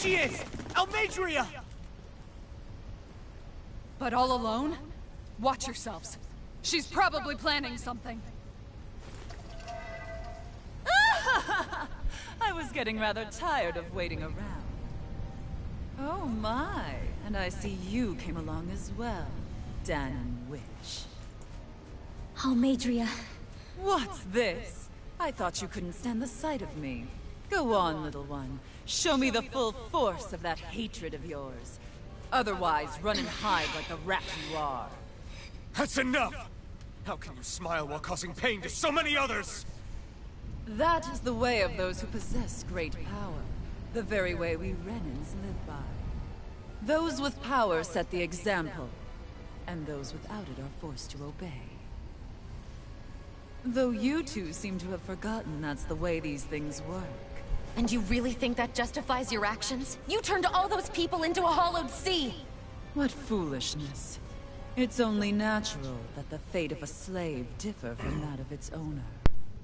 she is! Almeidrea! But all alone? Watch yourselves. She's probably planning something. I was getting rather tired of waiting around. Oh my, and I see you came along as well, Dahnan Witch. Almeidrea. What's this? I thought you couldn't stand the sight of me. Go on, little one. Show me the full force of that hatred of yours. Otherwise, run and hide like the rat you are. That's enough! How can you smile while causing pain to so many others? That is the way of those who possess great power. The very way we Renans live by. Those with power set the example, and those without it are forced to obey. Though you two seem to have forgotten that's the way these things work. And you really think that justifies your actions? You turned all those people into a hollowed sea! What foolishness. It's only natural that the fate of a slave differ from that of its owner.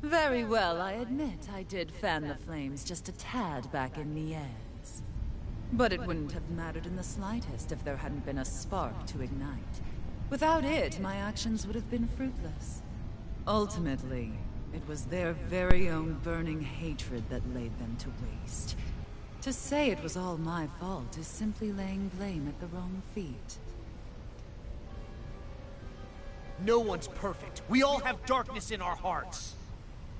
Very well, I admit I did fan the flames just a tad back in Niez. But it wouldn't have mattered in the slightest if there hadn't been a spark to ignite. Without it, my actions would have been fruitless. Ultimately, it was their very own burning hatred that laid them to waste. To say it was all my fault is simply laying blame at the wrong feet. No one's perfect. We all have darkness in our hearts.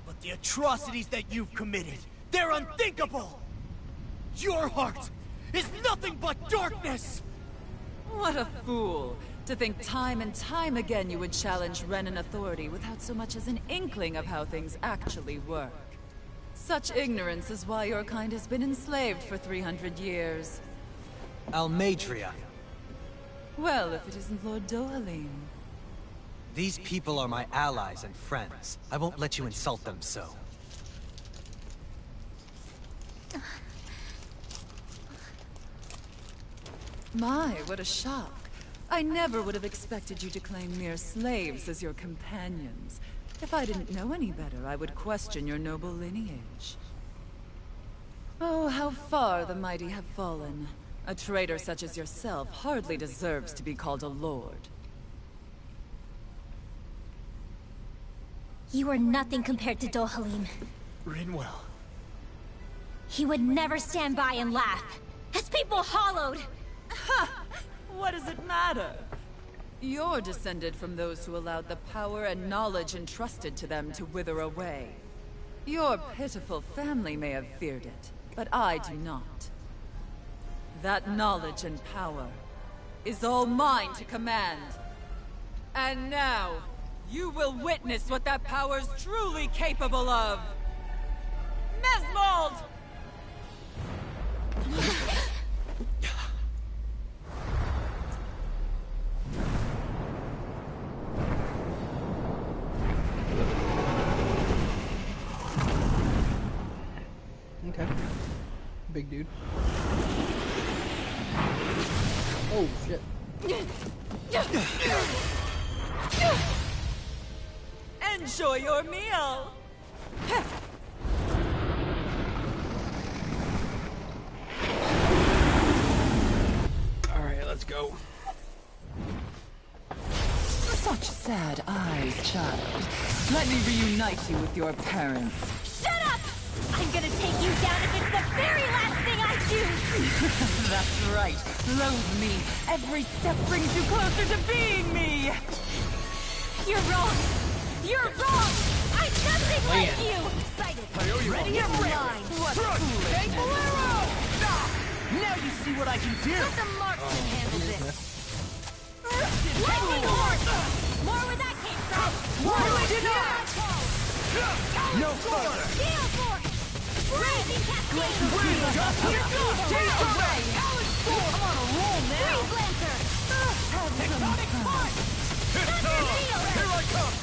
But the atrocities that you've committed, they're unthinkable! Your heart is nothing but darkness! What a fool! To think time and time again you would challenge Renan authority without so much as an inkling of how things actually work. Such ignorance is why your kind has been enslaved for 300 years. Almeidrea. Well, if it isn't Lord Dohalim. These people are my allies and friends. I won't let you insult them so. My, what a shock. I never would have expected you to claim mere slaves as your companions. If I didn't know any better, I would question your noble lineage. Oh, how far the mighty have fallen. A traitor such as yourself hardly deserves to be called a lord. You are nothing compared to Dohalim. Rinwell. He would never stand by and laugh. His people hollowed! Ha! What does it matter? You're descended from those who allowed the power and knowledge entrusted to them to wither away. Your pitiful family may have feared it, but I do not. That knowledge and power is all mine to command. And now, you will witness what that power's truly capable of! Mesmold! Okay. Big dude. Oh, shit. Enjoy your meal! Alright, let's go. Such sad eyes, child. Let me reunite you with your parents. Shut up! I'm gonna take you down if it's the very last thing I do! That's right. Loathe me. Every step brings you closer to being me! You're wrong! You're wrong! I'm nothing like you! Excited! Ready You're and blind! What Thrust! foolishness. Bolero! Now you see what I can do! Let the marksman handle this! Lightning horse! More where that came from! No further! Gale force! Blazing cascade! Here goes! Take the ray! I'm on a roll now! Freeze lancer! Tectonic punch! It's time! Here I come!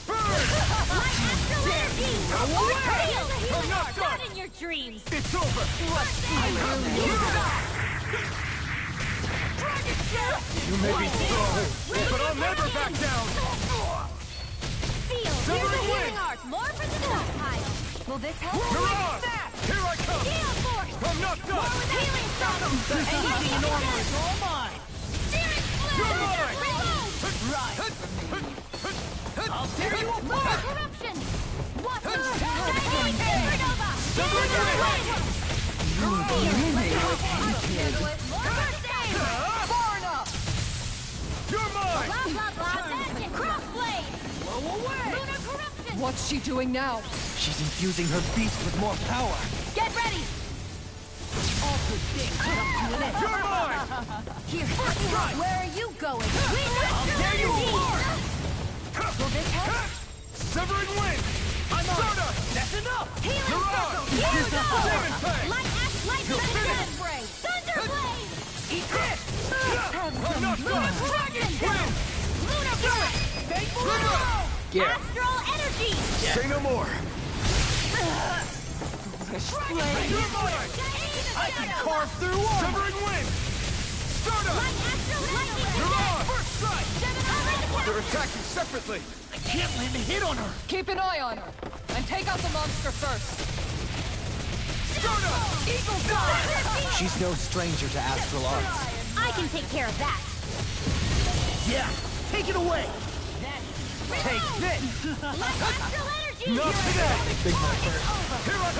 Burn! My astral energy! away! Feel the I'm not healing done! not in your dreams! It's over! What? Dragon Shell! You may be strong, but I'll never back down! Seal! Silver Here's the wind! healing art! More for the stockpile! Will this help? Mirage! Here I come! Gale force! I'm I'm not done! Healing circle! Anything normal is all mine! Searing You're flame! mine! Reload! I'll tear you More apart! corruption! Watch the shining supernova! Severed Flame! More first aid! Far enough! You're mine! Blah blah blah magic! Cross blade! Blow away! Lunar corruption! What's she doing now? She's infusing her beast with more power. Get ready! You're mine! Here! Where are you going? I'll tear you apart! Will this help? Severing wind! I'm Soda! That's enough! Healing You're circle! on! Here we go! Demon Fang! Light ash, light You're thunder finished! spray! Thunder blade! Eat this! I'm not done! Corruption! Win! Lunar blade! River! Yeah. Astral energy! Say no more! Blade! You're mine! I can carve through one! Severing wind! Stardust! Light astral lightning! You're on! First strike! Gemini! They're attacking separately! I can't land a hit on her! Keep an eye on her. And take out the monster first. Stardust! Eagle Fire! She's no stranger to astral arts. I can take care of that! Yeah! Take it away! Take this! Light astral energy! Not today! Big boy first. Here I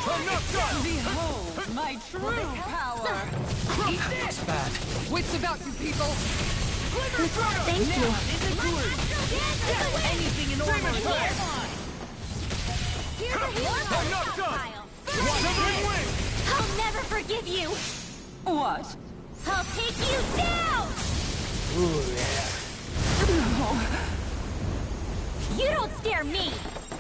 I'm not done! Behold my true power. Eat this! Bad. Wits about you people. Thank you! Anything in order! Here's a healing I'm not done! Severing wind! I'll never forgive you! What? I'll take you down! Ooh, yeah. You don't scare me!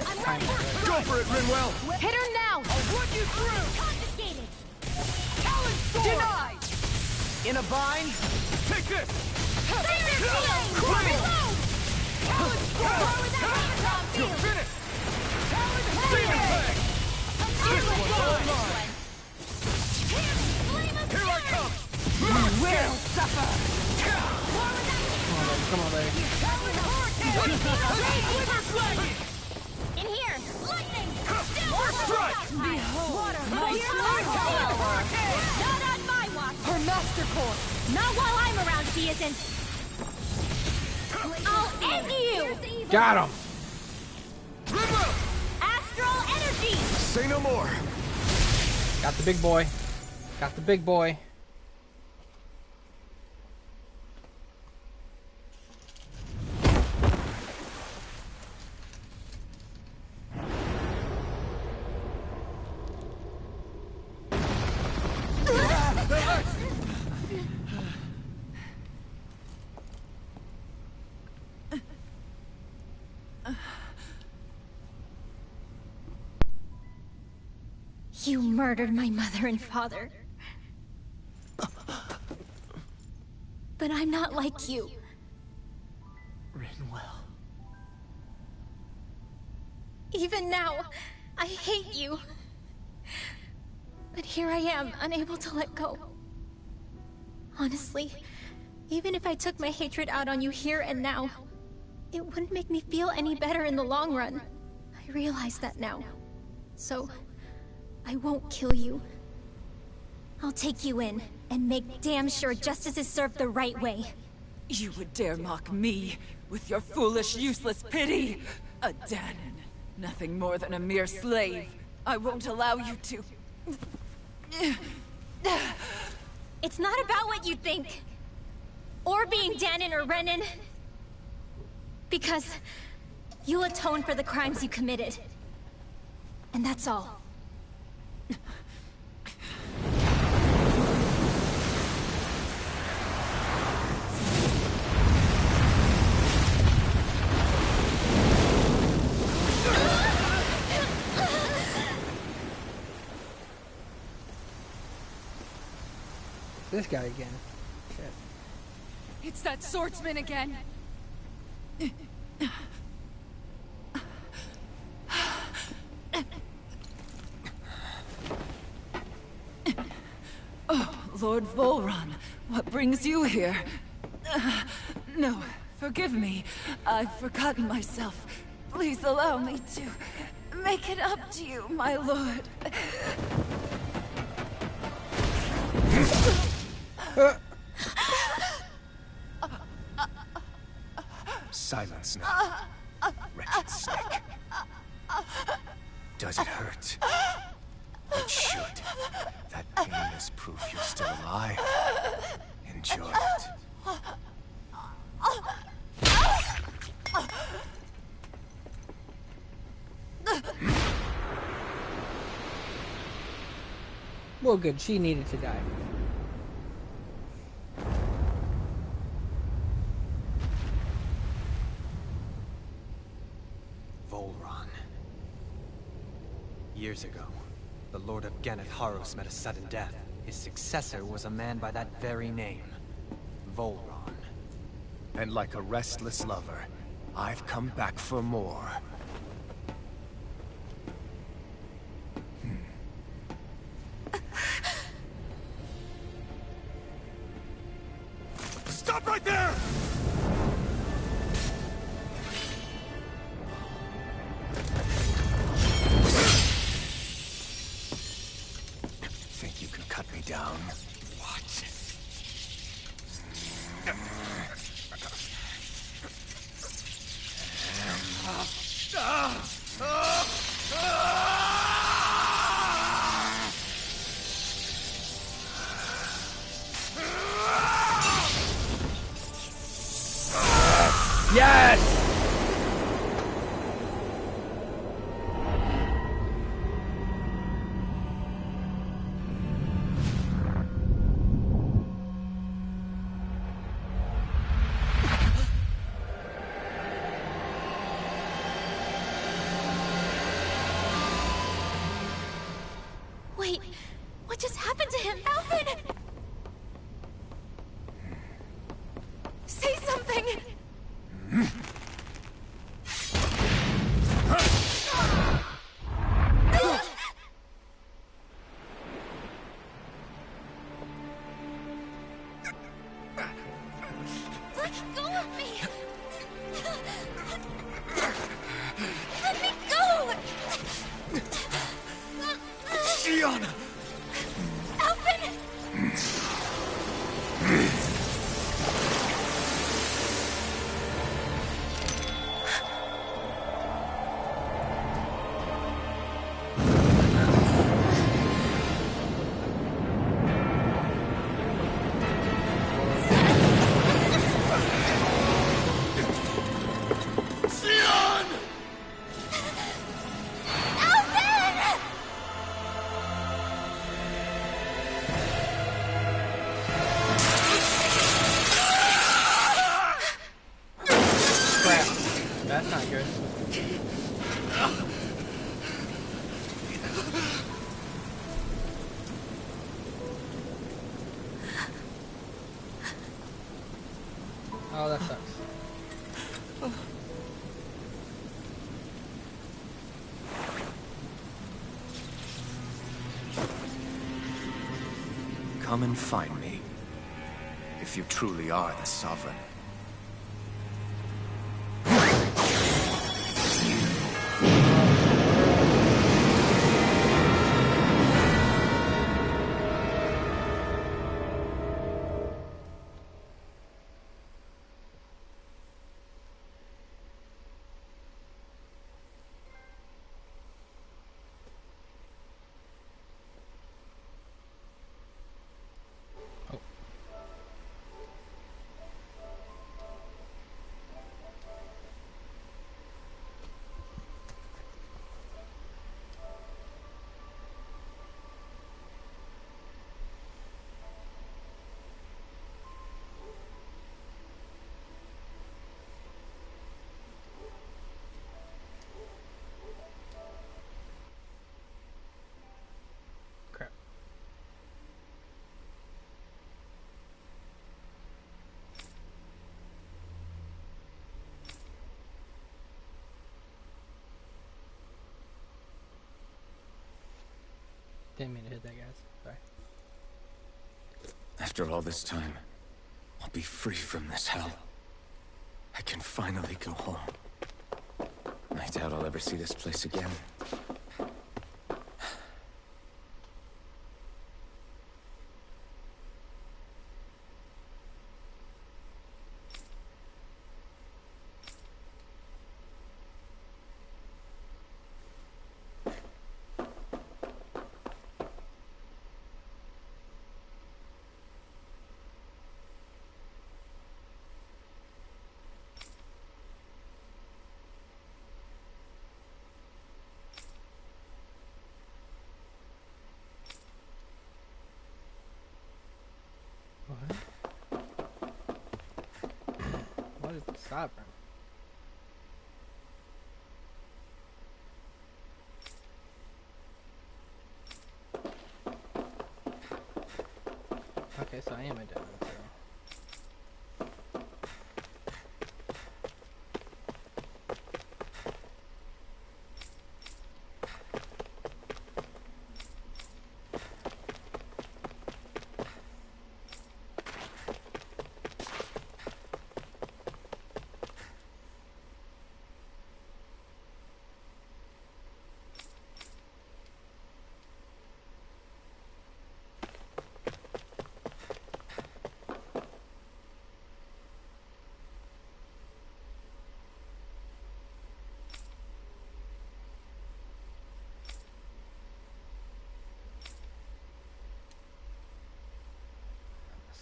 I'm ready! Go for it, Rinwell! Hit her now. I'll run you through! Confiscated! Talon Sword! Denied. In a bind? Take this! Thunder Flame! Reload! Talon Sword! More with that Phantom You're field! finished! Demon Fang! This one's all mine! Flame of Here I come! Will suffer. Come on, baby. In here! Lightning! Strike! Water! my Not on my watch! Her master core. Not while I'm around, she isn't! I'll end you! Got him. Rinwell! Astral energy! Say no more! Got the big boy. Got the big boy. You murdered my mother and father. But I'm not like you. Rinwell. Even now, I hate you. But here I am, unable to let go. Honestly, even if I took my hatred out on you here and now, it wouldn't make me feel any better in the long run. I realize that now. So, I won't kill you. I'll take you in, and make damn sure justice is served the right way. You would dare mock me with your foolish, useless pity? A Danon, nothing more than a mere slave. I won't allow you to. It's not about what you think. Or being Danon or Renan. Because you'll atone for the crimes you committed. And that's all. This guy again. Shit. It's that swordsman again. Oh, Lord Volron, what brings you here? No, forgive me. I've forgotten myself. Please allow me to make it up to you, my lord. Silence now, wretched snake. Does it hurt? It should. That pain is proof you're still alive. Enjoy it. Well, good. She needed to die. Volron. Years ago, the Lord of Ganath Haros met a sudden death. His successor was a man by that very name, Volron. And like a restless lover, I've come back for more. Stop right there! Think you can cut me down? What? Yes! Wait, what just happened to him? Alvin! Say something! Let go of me! Let me go! Shiana! Alvin! That's not good. Oh, that sucks. Come and find me, if you truly are the Sovereign. Crap. Didn't mean to hit that, guys. Sorry. After all this time, I'll be free from this hell. I can finally go home. I doubt I'll ever see this place again. Sovereign. Okay, so I am a demon, so...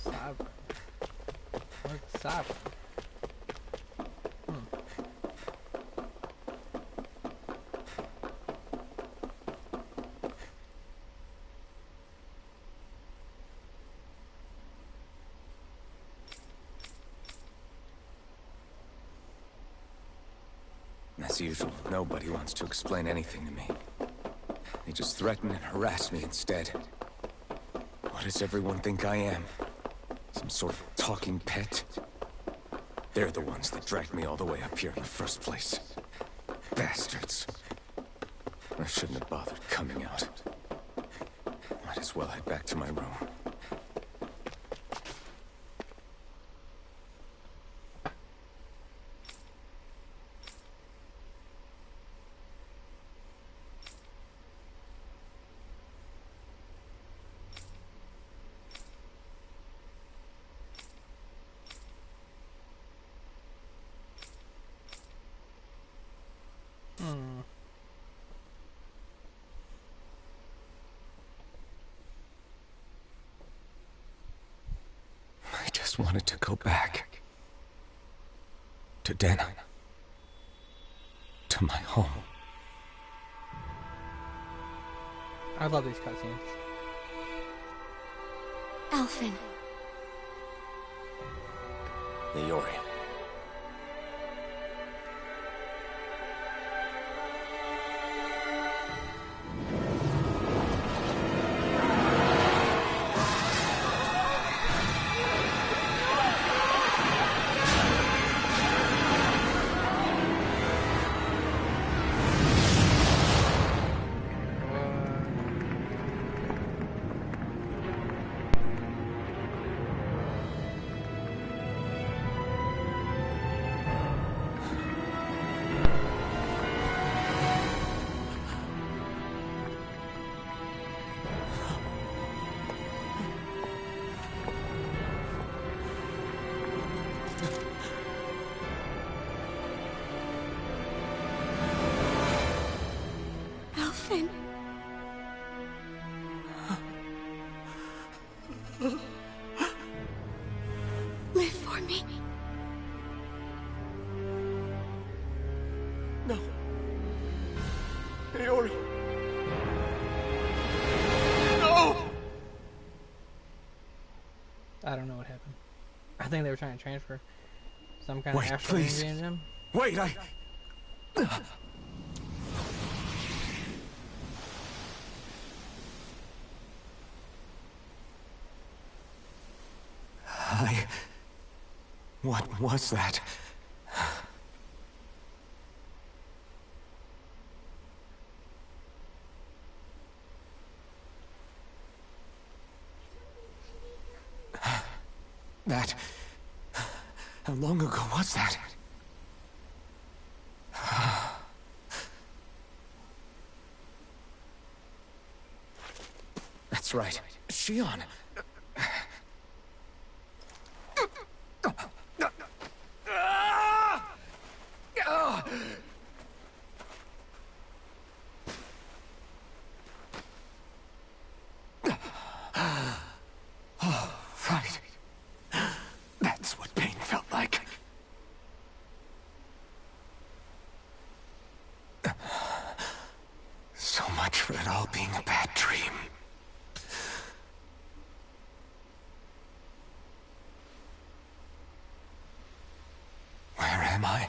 Sovereign. Where's sovereign? As usual, nobody wants to explain anything to me. They just threaten and harass me instead. What does everyone think I am? Some sort of talking pet? They're the ones that dragged me all the way up here in the first place. Bastards. I shouldn't have bothered coming out. Might as well head back to my room. I just wanted to go back. To Dena. To my home. I love these cutscenes. Alphen. Leori. Alphen. Live for me. No. Leori. No! I don't know what happened. I think they were trying to transfer some kind Wait, of astral please. energy into him. Wait, What was that? That... How long ago was that? That's right. Shion. Oh, right. That's what pain felt like. So much for it all being a bad dream. am I?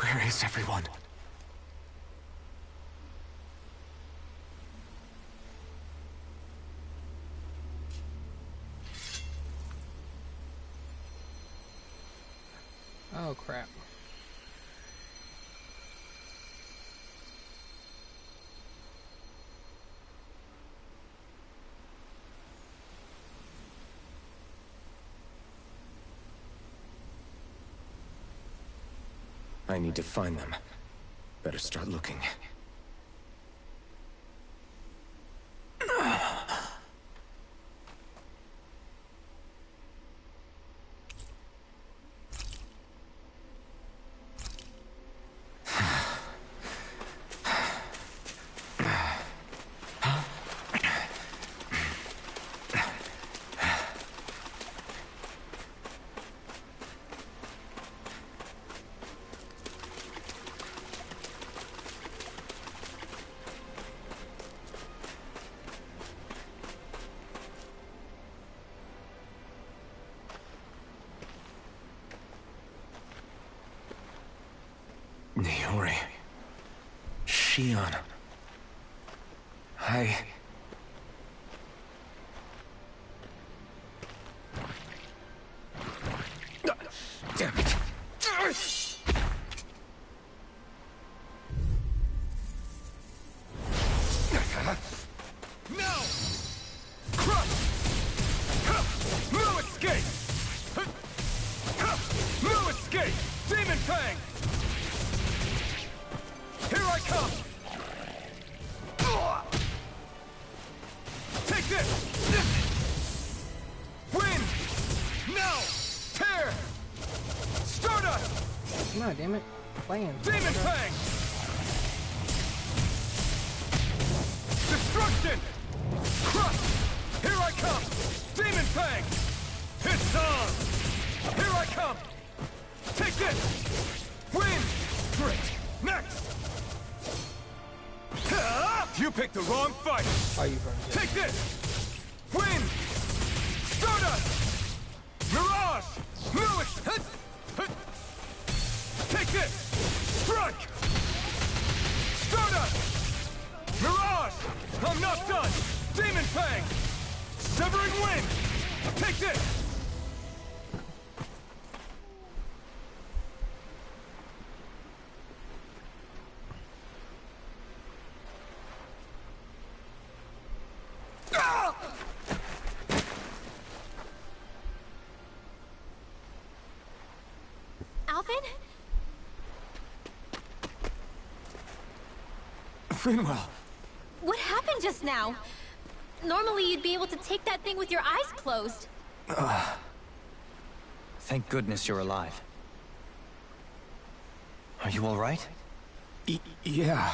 Where is everyone? Oh crap. I need to find them. Better start looking. Niori. Shion. Damn it. No! Crush! No escape! No escape! Demon Fang! Here I come! Take this! Wind! Now! Tear! Stardust! Come on, damn it. Playing. Demon Fang! Destruction! Crush! Here I come! Demon Fang! It's on! Here I come! Take this! Wind! Great! Next! You picked the wrong fight! Are you burning? Take this! Wind! Stardust! Mirage! Lewis! Take this! Strike! Stardust! Mirage! I'm not done! Demon Fang! Severing Wind! Take this! Alvin? Finwell! What happened just now? Normally you'd be able to take that thing with your eyes closed. Thank goodness you're alive. Are you all right? Yeah.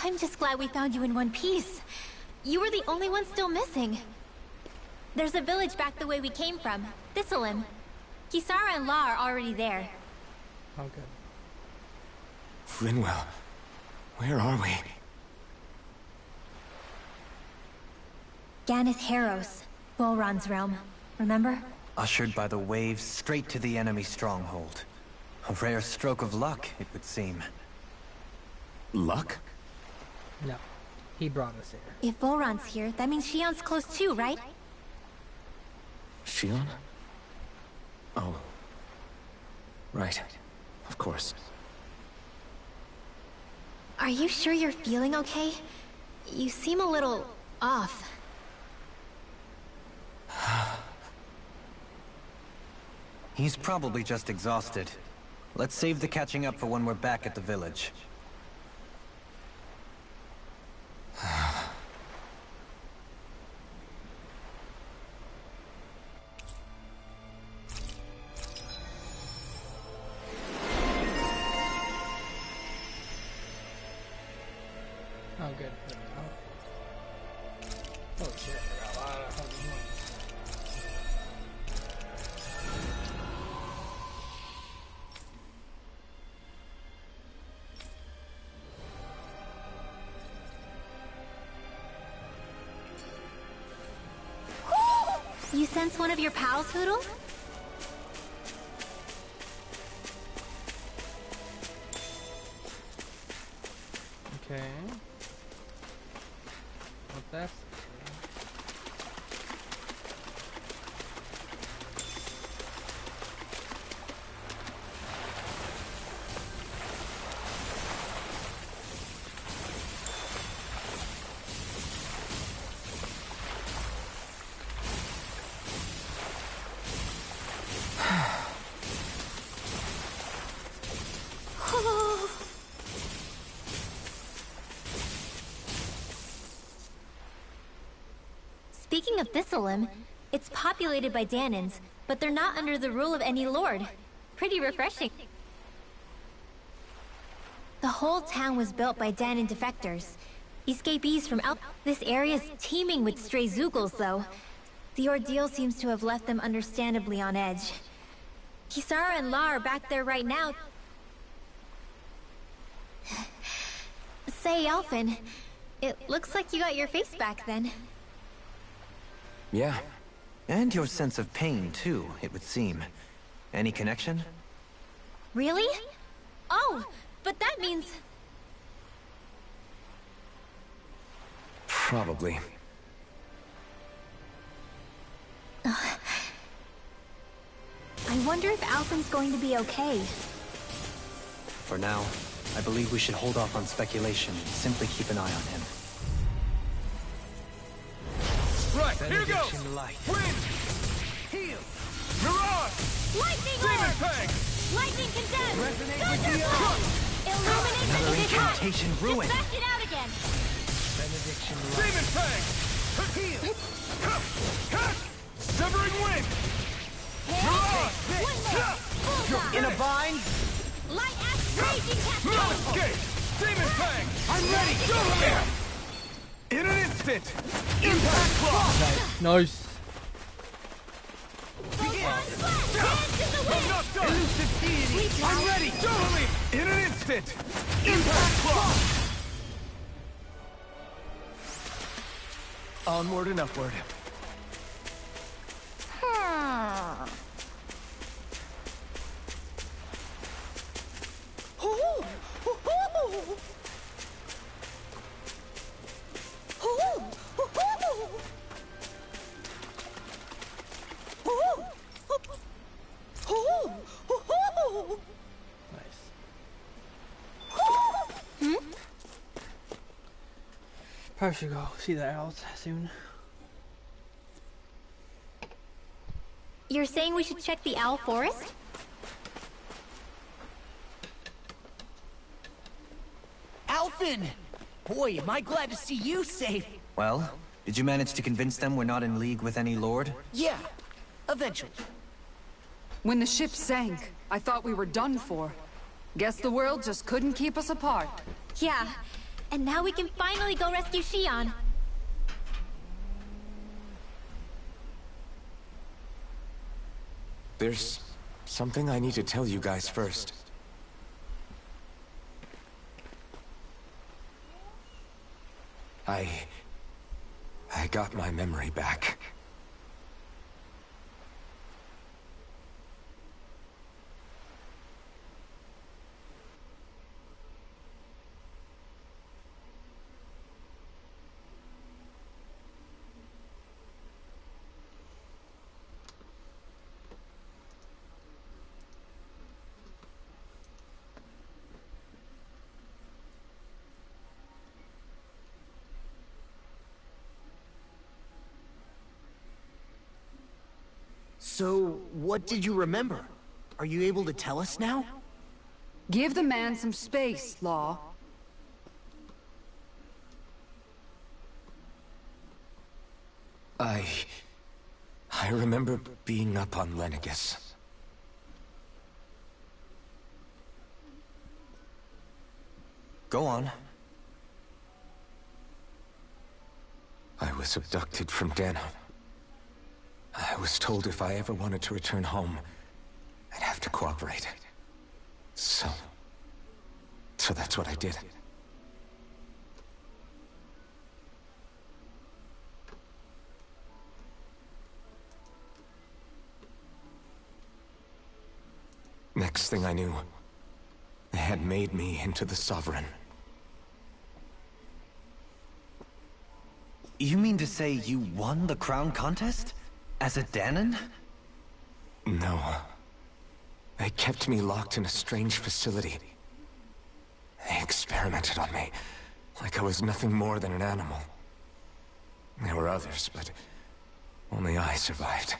I'm just glad we found you in one piece. You were the only one still missing. There's a village back the way we came from, Thistleim. Kisara and La are already there. Oh, good. Finwell, where are we? Ganeth Haros, Volron's realm. Remember? Ushered by the waves straight to the enemy stronghold. A rare stroke of luck, it would seem. Luck? No. He brought us here. If Volron's here, that means Shion's close too, right? Shion? Oh. Right. Of course. Are you sure you're feeling okay? You seem a little off. He's probably just exhausted. Let's save the catching up for when we're back at the village. Oh, good. Oh shit, I got a lot of fucking money. You sense one of your pals, Hoodle? Okay. What's that? Speaking of Thistlelim, it's populated by Danans, but they're not under the rule of any lord. Pretty refreshing. The whole town was built by Danan defectors. Escapees from out. This area is teeming with stray Zeugles, though. The ordeal seems to have left them understandably on edge. Kisara and La are back there right now. Say, Alphen, it looks like you got your face back then. Yeah. And your sense of pain, too, it would seem. Any connection? Really? Oh, but that means... Probably. I wonder if Alphen's going to be okay. For now, I believe we should hold off on speculation and simply keep an eye on him. Right, here goes! Light. Wind! Heal! Mirage! Lightning Demon Orb! Fang! Lightning Condemn! Resonate with Thunder the Blow! Illuminate Another and detach! incantation ruined. Dispatch it out again! Benediction Demon Fang! Heal! Severing Wind! Mirage! One more! Bullseye! In a bind? Light Axe Raging No Cascade! escape! Demon Fang! I'm ready! Go here! In an instant! Impact Claw! Nice. Photon Blast! Hands in the I'm wind! not done! Elusive deity! I'm ready! Totally! In an instant! Impact Claw! Onward and upward. Probably should go see the owls soon. You're saying we should check the Owl Forest? Alphen! Boy, am I glad to see you safe. Well, did you manage to convince them we're not in league with any lord? Yeah, eventually. When the ship sank, I thought we were done for. Guess the world just couldn't keep us apart. Yeah, and now we can finally go rescue Xion. There's something I need to tell you guys first. I got my memory back. So, what did you remember? Are you able to tell us now? Give the man some space, Law. I remember being up on Lenegis. Go on. I was abducted from Dano. I was told if I ever wanted to return home, I'd have to cooperate. So that's what I did. Next thing I knew, they had made me into the Sovereign. You mean to say you won the crown contest? As a Dahnan? No. They kept me locked in a strange facility. They experimented on me, like I was nothing more than an animal. There were others, but only I survived.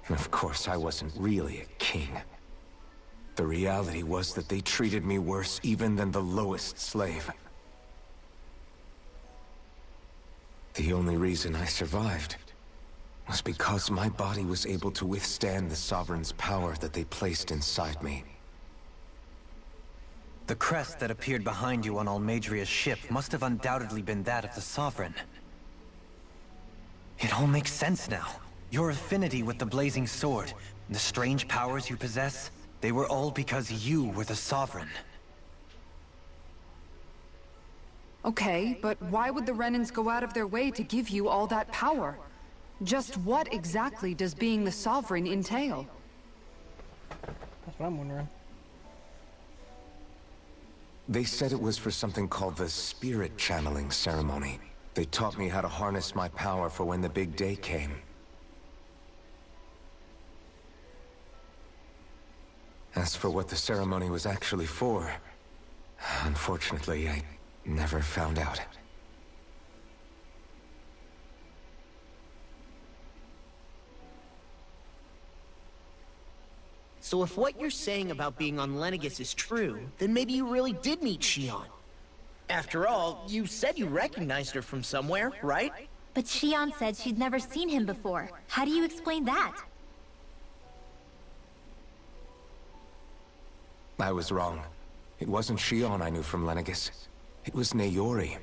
And of course, I wasn't really a king. The reality was that they treated me worse even than the lowest slave. The only reason I survived was because my body was able to withstand the Sovereign's power that they placed inside me. The crest that appeared behind you on Almeidria's ship must have undoubtedly been that of the Sovereign. It all makes sense now. Your affinity with the Blazing Sword, and the strange powers you possess, they were all because you were the Sovereign. Okay, but why would the Renans go out of their way to give you all that power? Just what exactly does being the Sovereign entail? That's what I'm wondering. They said it was for something called the Spirit Channeling Ceremony. They taught me how to harness my power for when the big day came. As for what the ceremony was actually for, unfortunately, I never found out. So if what you're saying about being on Lenegis is true, then maybe you really did meet Shionne. After all, you said you recognized her from somewhere, right? But Shionne said she'd never seen him before. How do you explain that? I was wrong. It wasn't Shionne I knew from Lenegis. It was Naori.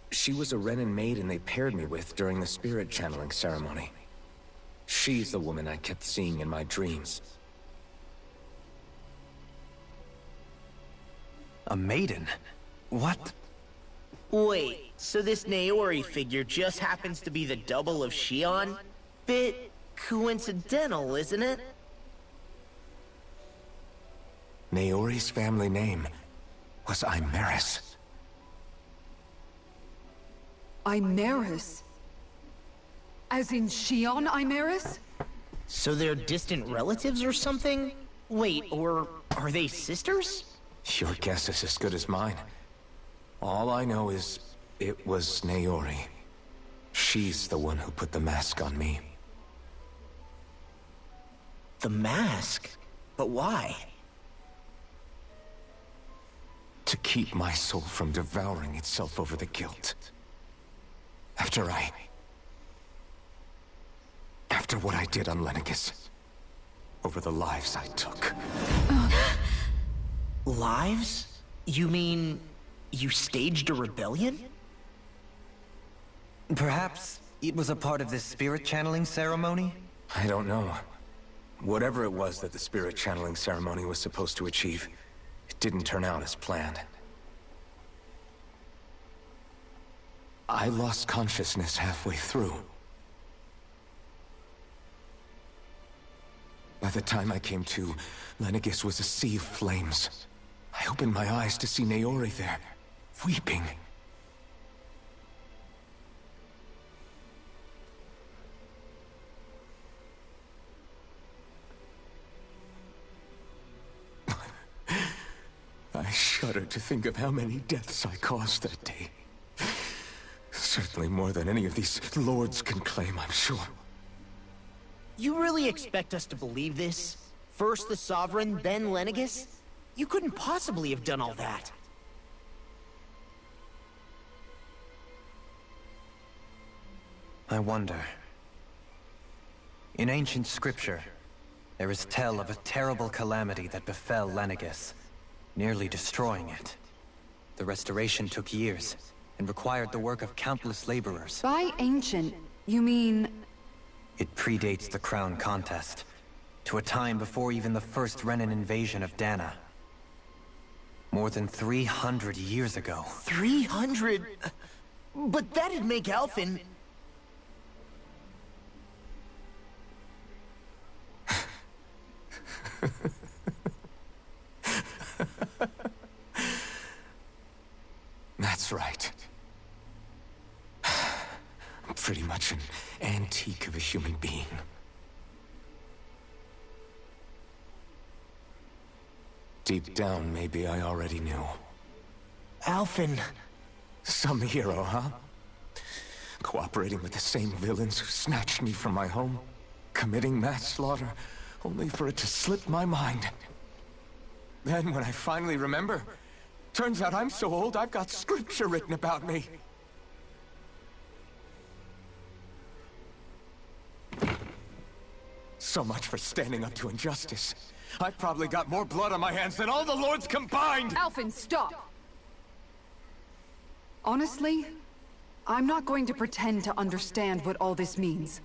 She was a Renan maiden they paired me with during the Spirit Channeling Ceremony. She's the woman I kept seeing in my dreams. A maiden? What? Wait, so this Naori figure just happens to be the double of Shionne? Bit coincidental, isn't it? Naori's family name was Imerys. Imerys? As in Shionne Imerys? So they're distant relatives or something? Wait, or are they sisters? Your guess is as good as mine. All I know is it was Naori. She's the one who put the mask on me. The mask? But why? To keep my soul from devouring itself over the guilt. After what I did on Lenegis. Over the lives I took. Lives? You mean you staged a rebellion? Perhaps it was a part of this spirit channeling ceremony? I don't know. Whatever it was that the spirit channeling ceremony was supposed to achieve, it didn't turn out as planned. I lost consciousness halfway through. By the time I came to, Lenegis was a sea of flames. I opened my eyes to see Naori there, weeping. I shudder to think of how many deaths I caused that day. Certainly more than any of these lords can claim, I'm sure. You really expect us to believe this? First the Sovereign, then Lenegis? You couldn't possibly have done all that. I wonder. In ancient scripture, there is tell of a terrible calamity that befell Lenegis, nearly destroying it. The restoration took years, and required the work of countless laborers. By ancient, you mean... It predates the crown contest, to a time before even the first Renan invasion of Dahna. More than 300 years ago. 300? But that'd make Alphen... That's right. I'm pretty much an antique of a human being. Deep down, maybe I already knew. Alphen... Some hero, huh? Cooperating with the same villains who snatched me from my home, committing mass slaughter, only for it to slip my mind. Then, when I finally remember, turns out I'm so old I've got scripture written about me. So much for standing up to injustice. I've probably got more blood on my hands than all the lords combined! Alphen, stop! Honestly, I'm not going to pretend to understand what all this means.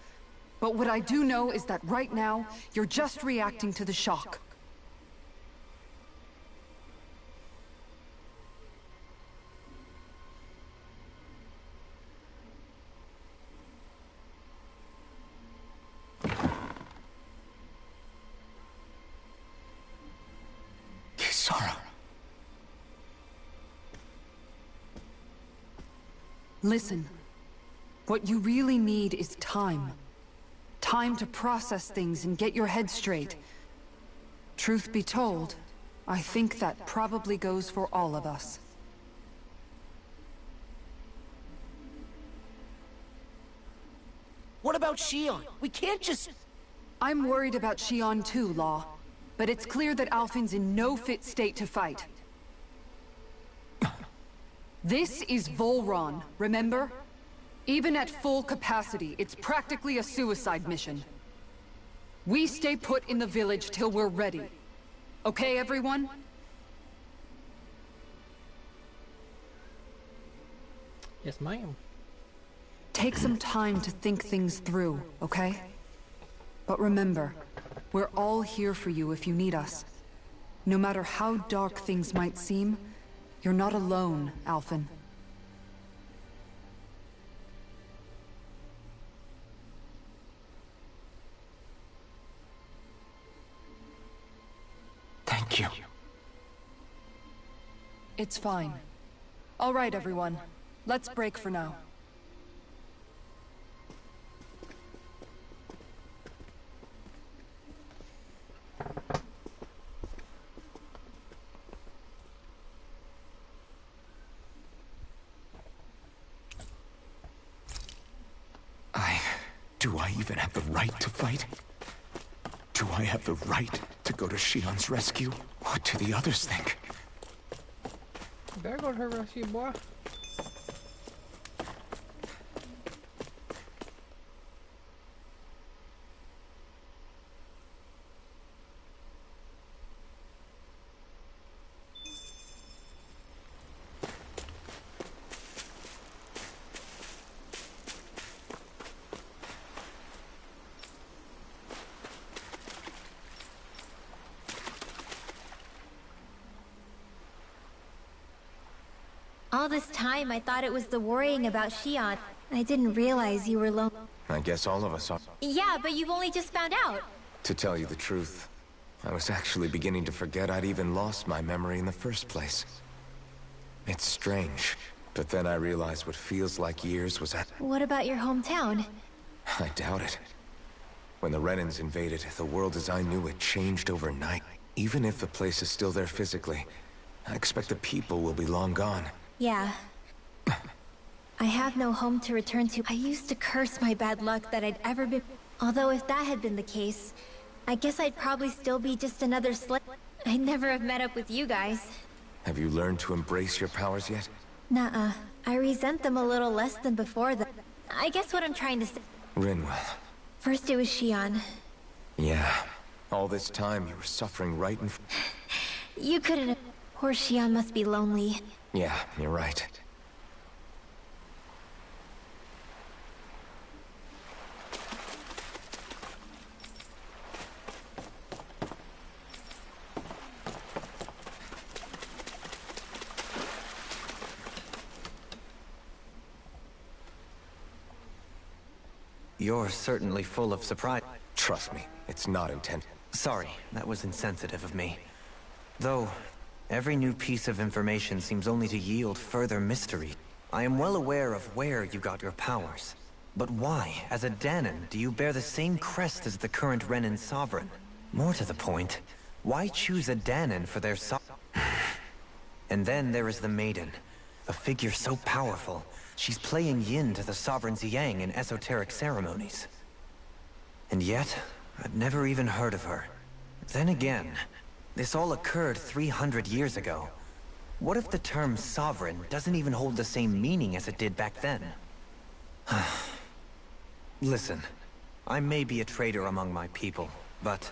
But what I do know is that right now, you're just reacting to the shock. Kisara. Listen, what you really need is time. Time to process things and get your head straight. Truth be told, I think that probably goes for all of us. What about Shion? We can't just... I'm worried about Shion too, Law. But it's clear that Alphen's in no fit state to fight. This is Volron, remember? Even at full capacity, it's practically a suicide mission. We stay put in the village till we're ready. Okay, everyone? Yes, ma'am. Take some time to think things through, okay? But remember, we're all here for you if you need us. No matter how dark things might seem, you're not alone, Alphen. Thank you. It's fine. All right, everyone. Let's break for now. Do I even have the right to fight? Do I have the right to go to Shion's rescue? What do the others think? You better go to her rescue, boy. All this time, I thought it was the worrying about Shion. I didn't realize you were lonely. I guess all of us are. Yeah, but you've only just found out. To tell you the truth, I was actually beginning to forget I'd even lost my memory in the first place. It's strange, but then I realized what feels like years was at... What about your hometown? I doubt it. When the Renans invaded, the world as I knew it changed overnight. Even if the place is still there physically, I expect the people will be long gone. Yeah. I have no home to return to. I used to curse my bad luck that I'd ever been... Although if that had been the case, I guess I'd probably still be just another slave. I'd never have met up with you guys. Have you learned to embrace your powers yet? Nuh-uh. I resent them a little less than before that. I guess what I'm trying to say... Rinwell. First it was Shion. Yeah. All this time you were suffering right in... You couldn't... Poor Shion must be lonely. Yeah, you're right. You're certainly full of surprise. Trust me, it's not intent. Sorry, that was insensitive of me. Though, every new piece of information seems only to yield further mystery. I am well aware of where you got your powers. But why, as a Dahnan, do you bear the same crest as the current Renan Sovereign? More to the point, why choose a Dahnan for their And then there is the Maiden. A figure so powerful, she's playing yin to the Sovereign's yang in esoteric ceremonies. And yet, I've never even heard of her. Then again, this all occurred 300 years ago. What if the term sovereign doesn't even hold the same meaning as it did back then? Listen, I may be a traitor among my people, but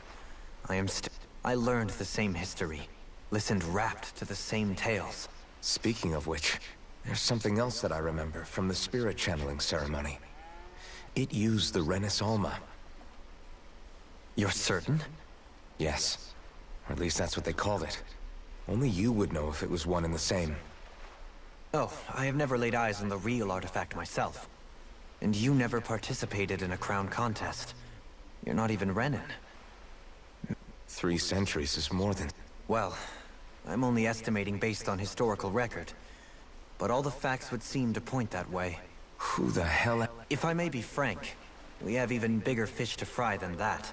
I learned the same history, listened rapt to the same tales. Speaking of which, there's something else that I remember from the spirit channeling ceremony. It used the Renis Alma. You're certain? Yes. Or at least that's what they called it. Only you would know if it was one and the same. Oh, I have never laid eyes on the real artifact myself. And you never participated in a crown contest. You're not even Renan. 3 centuries is more than... Well, I'm only estimating based on historical record. But all the facts would seem to point that way. Who the hell... If I may be frank, we have even bigger fish to fry than that.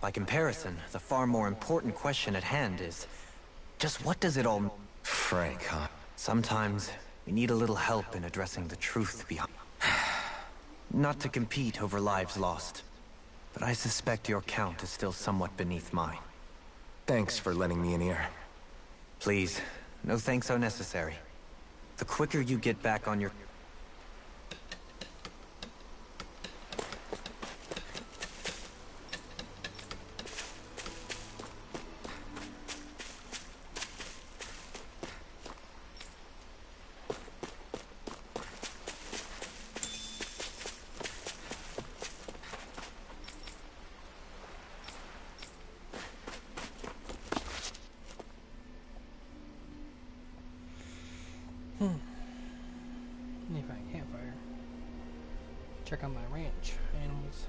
By comparison, the far more important question at hand is... just what does it all... Frank, huh? Sometimes, we need a little help in addressing the truth behind... Not to compete over lives lost, but I suspect your count is still somewhat beneath mine. Thanks for lending me an ear. Please, no thanks are necessary. The quicker you get back on your... Let me find a campfire. Check on my ranch animals.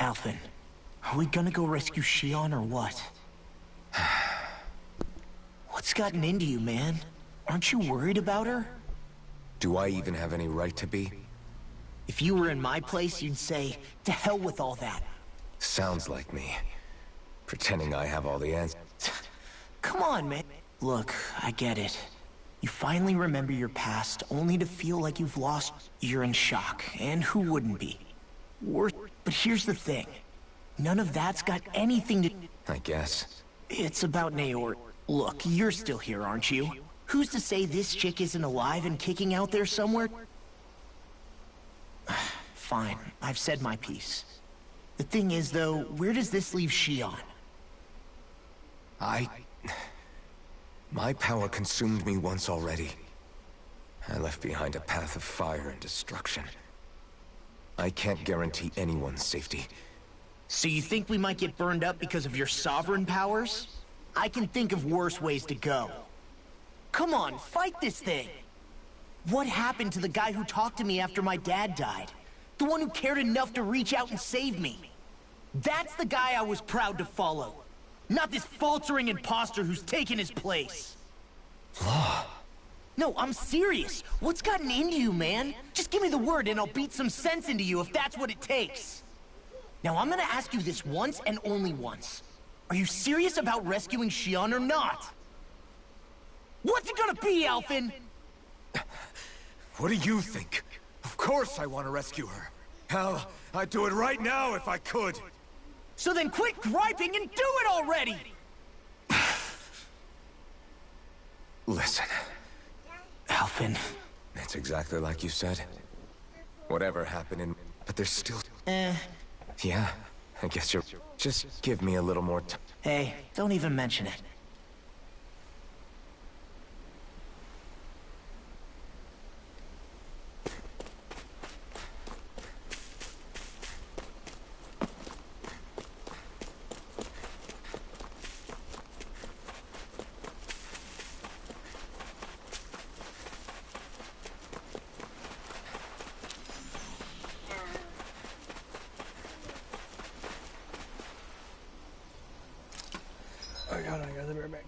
Alphen, are we gonna go rescue Shionne or what? What's gotten into you, man? Aren't you worried about her? Do I even have any right to be? If you were in my place, you'd say, to hell with all that. Sounds like me. Pretending I have all the answers. Come on, man. Look, I get it. You finally remember your past, only to feel like you've lost. You're in shock, and who wouldn't be? But here's the thing. None of that's got anything to... I guess. It's about Naor. Look, you're still here, aren't you? Who's to say this chick isn't alive and kicking out there somewhere? Fine, I've said my piece. The thing is, though, where does this leave Shionne? My power consumed me once already. I left behind a path of fire and destruction. I can't guarantee anyone's safety. So you think we might get burned up because of your sovereign powers? I can think of worse ways to go. Come on, fight this thing! What happened to the guy who talked to me after my dad died? The one who cared enough to reach out and save me? That's the guy I was proud to follow. Not this faltering imposter who's taken his place. Law. No, I'm serious. What's gotten into you, man? Just give me the word and I'll beat some sense into you if that's what it takes. Now I'm gonna ask you this once and only once. Are you serious about rescuing Shionne or not? What's it gonna be, Alphen? What do you think? Of course I want to rescue her. Hell, I'd do it right now if I could. So then quit griping and do it already! Listen. Alphen. It's exactly like you said. Whatever happened in... But there's still... Yeah, I guess you're... Just give me a little more time. Hey, don't even mention it. Alright, hold on, guys. I'll be right back.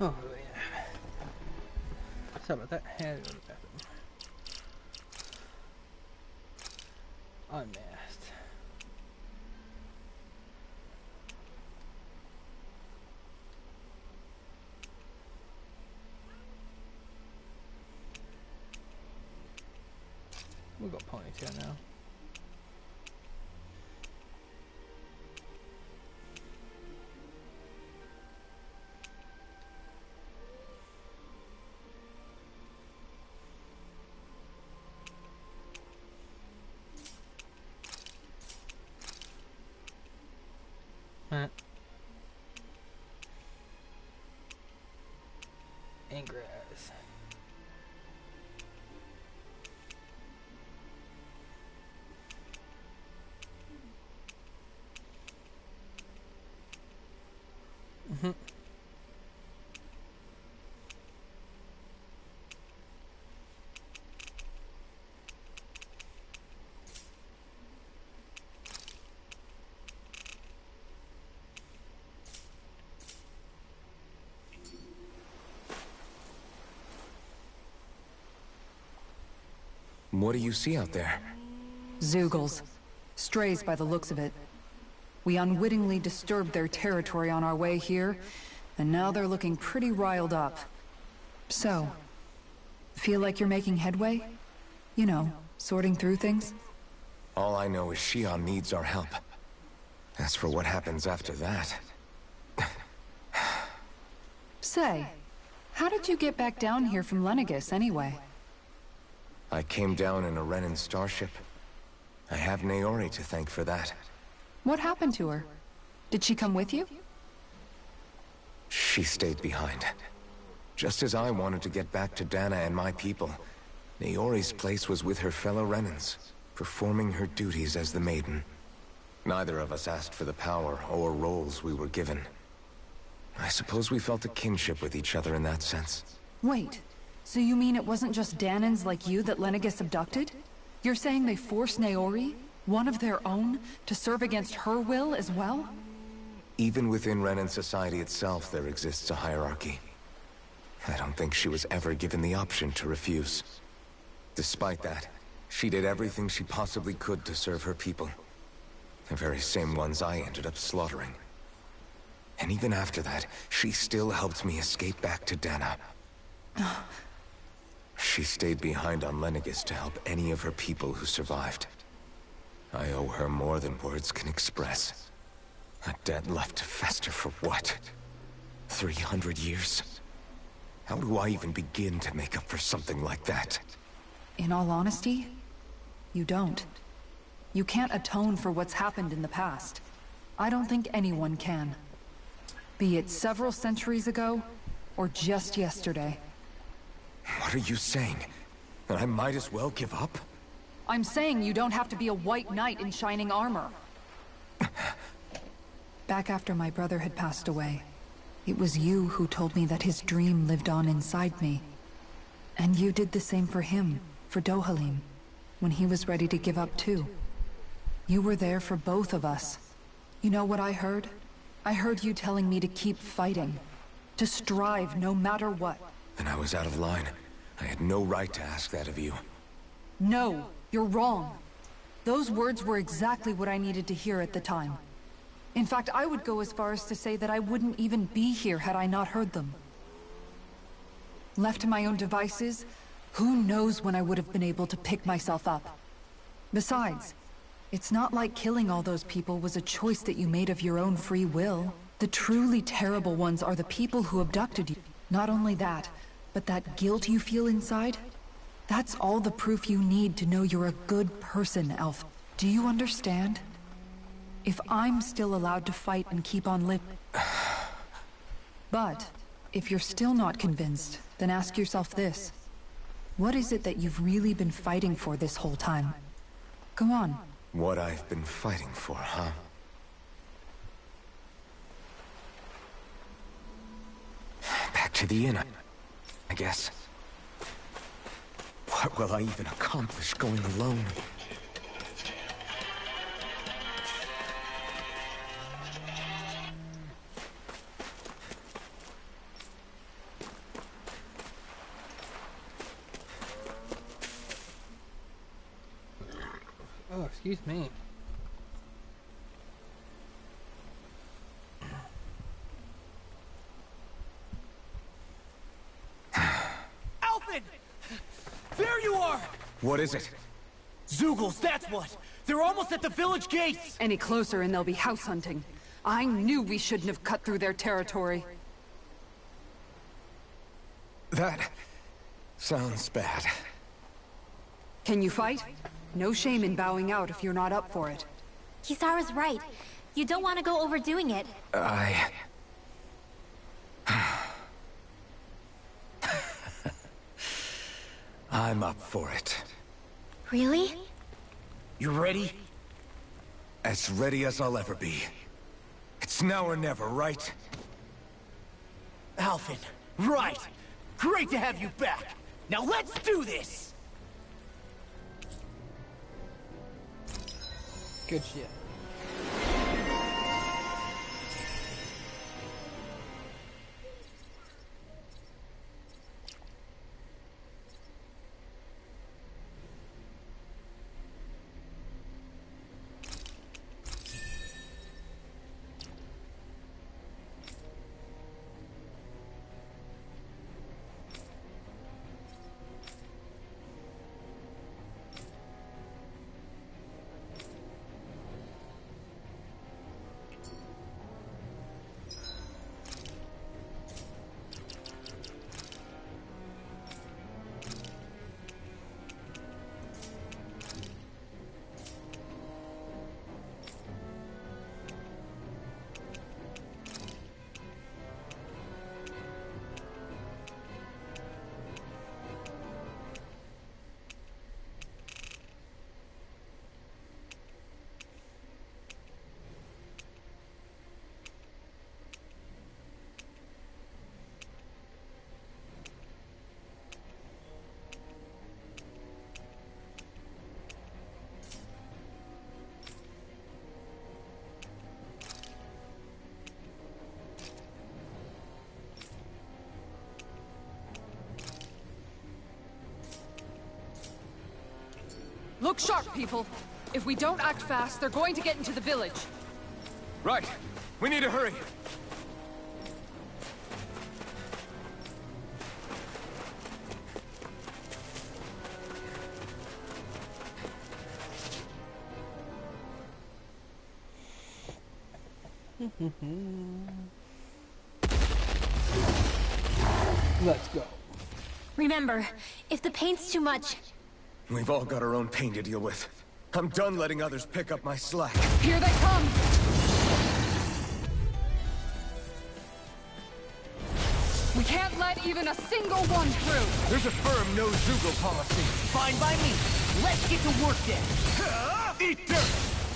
Oh, yeah. Sorry about that. Had to go to the bathroom. Unmasked. We'll go ponytail now. Ingress. What do you see out there? Zeugles. Strays by the looks of it. We unwittingly disturbed their territory on our way here, and now they're looking pretty riled up. So, feel like you're making headway? You know, sorting through things? All I know is Shion needs our help. As for what happens after that... Say, how did you get back down here from Lenegis anyway? I came down in a Renan starship. I have Naori to thank for that. What happened to her? Did she come with you? She stayed behind. Just as I wanted to get back to Dana and my people, Naori's place was with her fellow Renans, performing her duties as the Maiden. Neither of us asked for the power or roles we were given. I suppose we felt a kinship with each other in that sense. Wait, so you mean it wasn't just Danans like you that Lenegis abducted? You're saying they forced Naori, one of their own, to serve against her will as well? Even within Renan society itself, there exists a hierarchy. I don't think she was ever given the option to refuse. Despite that, she did everything she possibly could to serve her people. The very same ones I ended up slaughtering. And even after that, she still helped me escape back to Dana. She stayed behind on Lenegis to help any of her people who survived. I owe her more than words can express. A debt left to fester for what? 300 years? How do I even begin to make up for something like that? In all honesty, you don't. You can't atone for what's happened in the past. I don't think anyone can. Be it several centuries ago, or just yesterday. What are you saying? That I might as well give up? I'm saying you don't have to be a white knight in shining armor. Back after my brother had passed away, it was you who told me that his dream lived on inside me. And you did the same for him, for Dohalim, when he was ready to give up too. You were there for both of us. You know what I heard? I heard you telling me to keep fighting. To strive no matter what. Then I was out of line. I had no right to ask that of you. No, you're wrong. Those words were exactly what I needed to hear at the time. In fact, I would go as far as to say that I wouldn't even be here had I not heard them. Left to my own devices, who knows when I would have been able to pick myself up. Besides, it's not like killing all those people was a choice that you made of your own free will. The truly terrible ones are the people who abducted you. Not only that, but that guilt you feel inside, that's all the proof you need to know you're a good person, Elf. Do you understand? If I'm still allowed to fight and keep on living... But, if you're still not convinced, then ask yourself this. What is it that you've really been fighting for this whole time? Go on. What I've been fighting for, huh? Back to the inn, I guess. What will I even accomplish going alone? Oh, excuse me. Alphen! There you are! What is it? Zeugles, that's what! They're almost at the village gates! Any closer and they'll be house hunting. I knew we shouldn't have cut through their territory. That... sounds bad. Can you fight? No shame in bowing out if you're not up for it. Kisara's right. You don't want to go overdoing it. I'm up for it. Really? You ready? As ready as I'll ever be. It's now or never, right? Alphen, right! Great to have you back! Now let's do this! Good shit. Look sharp, people. If we don't act fast, they're going to get into the village. Right. We need to hurry. Let's go. Remember, if the pain's too much, We've all got our own pain to deal with. I'm done letting others pick up my slack. Here they come! We can't let even a single one through! There's a firm no-Zoogle policy. Fine by me. Let's get to work then. Eat dirt!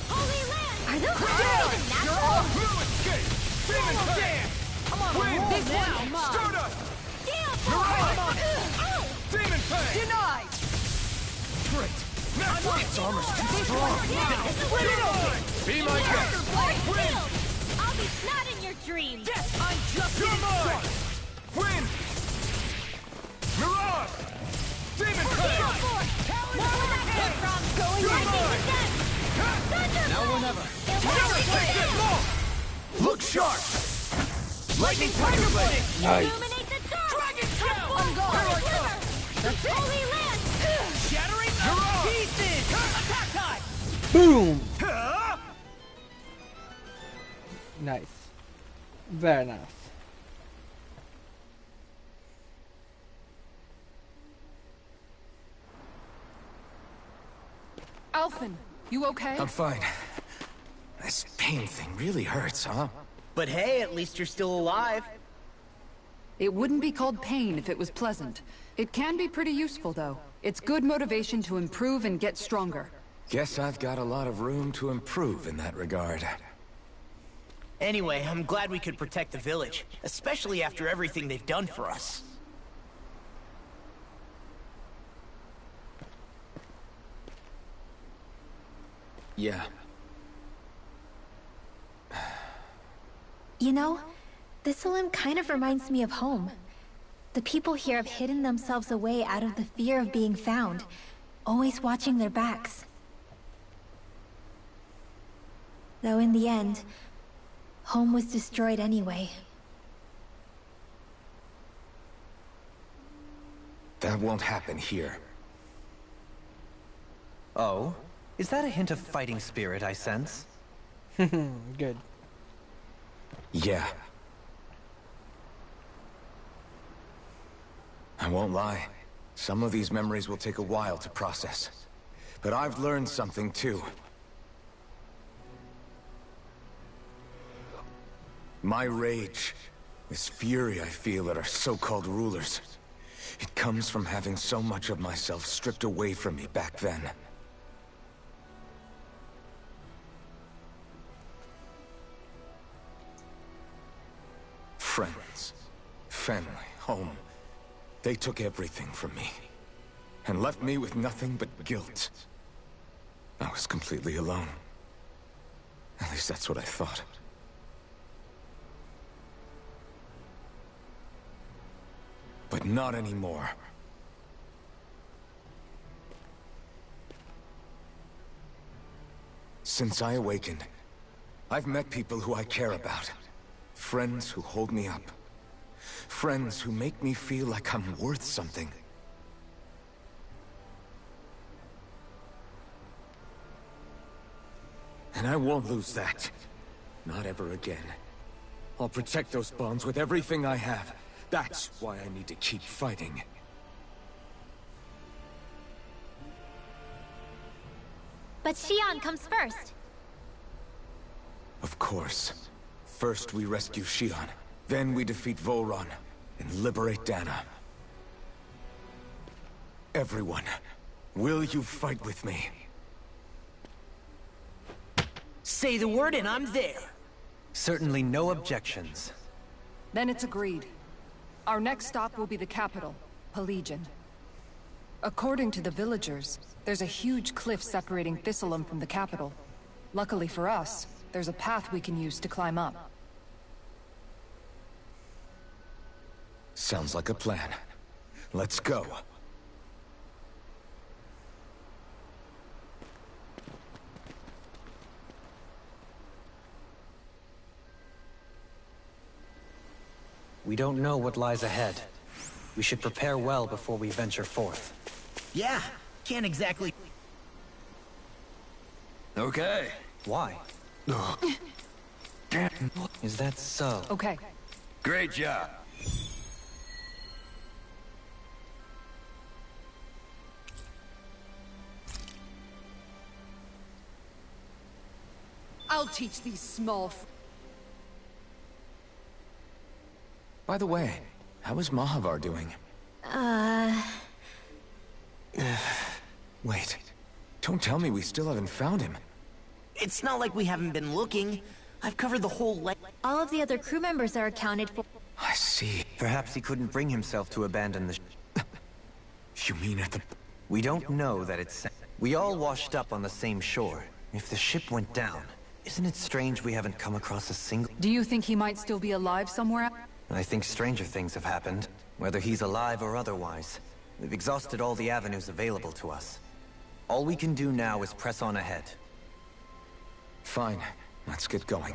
Holy Land! Are those You're natural? off! Blue escape! Demon Tank! I'm on a Win! roll now, Mom! Stardust! Steel Mirage! Ow! Demon Tank! Denied! Great! Now its armor's too strong! Be my guest! Win! I'll be not in your dreams! Yes, I'm just You're getting mine! started. Win! Mirage! Demon Tank! Where would that come from? Going You're lightning mine! instead! Thunder! Now or never. Take this! Look sharp! Lightning Tiger Blade! Nice. Illuminate the dark! Dragon Shell! I'm Here I That's Holy Land! Shattering the Mirage! pieces! Attack time! Boom! Huh? Nice. Very nice. Alphen, you okay? I'm fine. This pain thing really hurts, huh? But hey, at least you're still alive. It wouldn't be called pain if it was pleasant. It can be pretty useful, though. It's good motivation to improve and get stronger. Guess I've got a lot of room to improve in that regard. Anyway, I'm glad we could protect the village, especially after everything they've done for us. Yeah. You know, Thistleum kind of reminds me of home. The people here have hidden themselves away out of the fear of being found, always watching their backs. Though in the end, home was destroyed anyway. That won't happen here. Oh? Is that a hint of fighting spirit I sense? Good. Yeah. I won't lie. Some of these memories will take a while to process. But I've learned something too. My rage, this fury I feel at our so-called rulers, It comes from having so much of myself stripped away from me back then. Friends, family, home. They took everything from me. And left me with nothing but guilt. I was completely alone. At least that's what I thought. But not anymore. Since I awakened, I've met people who I care about. Friends who hold me up. Friends who make me feel like I'm worth something. And I won't lose that. Not ever again. I'll protect those bonds with everything I have. That's why I need to keep fighting. But Xion comes first. Of course. First we rescue Xion. Then we defeat Volron and liberate Dana. Everyone, will you fight with me? Say the word and I'm there. Certainly no objections. Then it's agreed. Our next stop will be the capital, Pelegion. According to the villagers, there's a huge cliff separating Thistleum from the capital. Luckily for us, there's a path we can use to climb up. Sounds like a plan. Let's go. We don't know what lies ahead. We should prepare well before we venture forth. Yeah, can't exactly... Okay. Why? Is that so? Okay. Great job. I'll teach these small By the way, how is Mahavar doing? Wait. Don't tell me we still haven't found him. It's not like we haven't been looking. I've covered the whole All of the other crew members are accounted for. I see. Perhaps he couldn't bring himself to abandon the You mean at the... We don't know that it's... We all washed up on the same shore. If the ship went down, isn't it strange we haven't come across a single... Do you think he might still be alive somewhere? I think stranger things have happened, whether he's alive or otherwise. We've exhausted all the avenues available to us. All we can do now is press on ahead. Fine. Let's get going.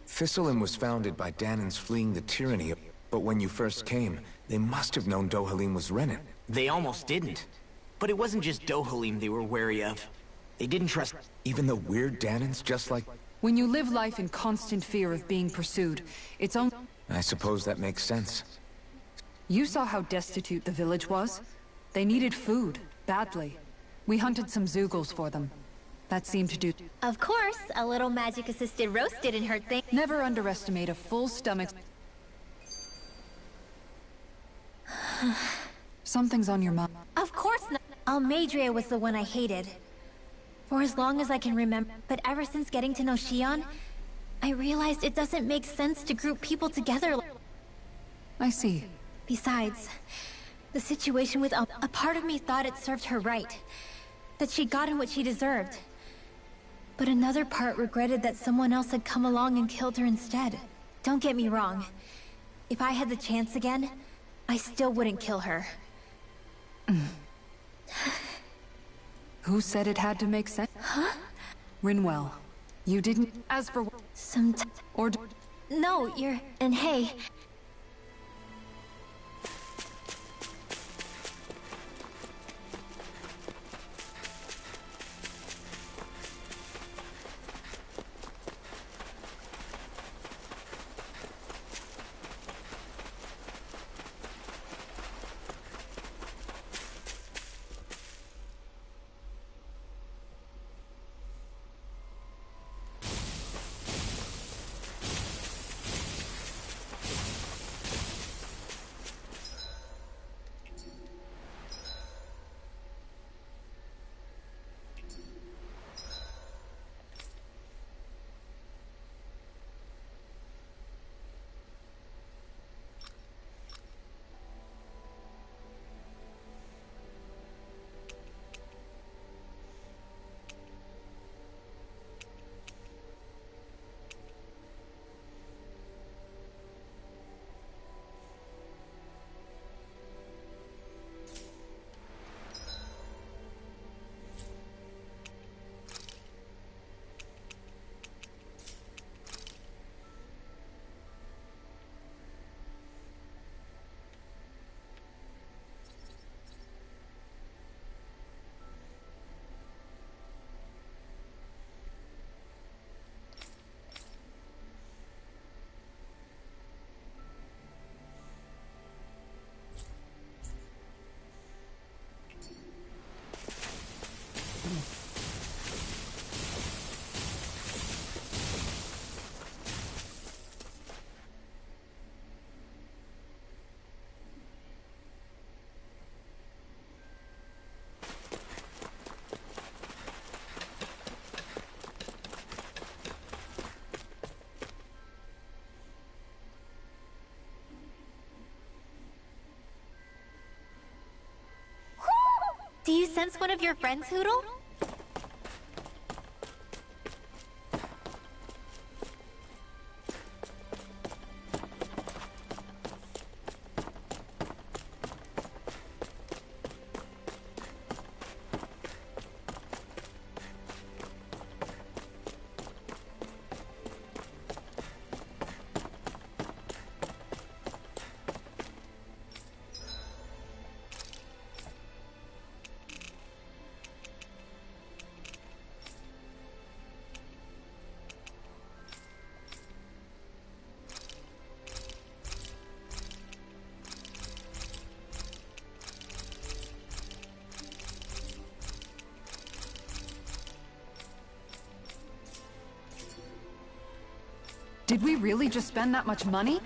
Thistleum was founded by Danans fleeing the tyranny, but when you first came, they must have known Dohalim was Renan. They almost didn't. But it wasn't just Dohalim they were wary of. They didn't trust... Even the weird Danans, just like... When you live life in constant fear of being pursued, it's only... I suppose that makes sense. You saw how destitute the village was? They needed food, badly. We hunted some Zeugles for them. That seemed to do... Of course, a little magic-assisted roast didn't hurt things. Never underestimate a full stomach... Something's on your mind. Of course not. Almeidrea was the one I hated. For as long as I can remember. But ever since getting to know Xion, I realized it doesn't make sense to group people together. I see. Besides, the situation with a part of me thought it served her right. That she'd gotten what she deserved. But another part regretted that someone else had come along and killed her instead. Don't get me wrong. If I had the chance again, I still wouldn't kill her. Who said it had to make sense? Huh? Rinwell. You didn't... As for... Or... No, you're... And hey... sense one of your friends, Hootle? Did we really just spend that much money?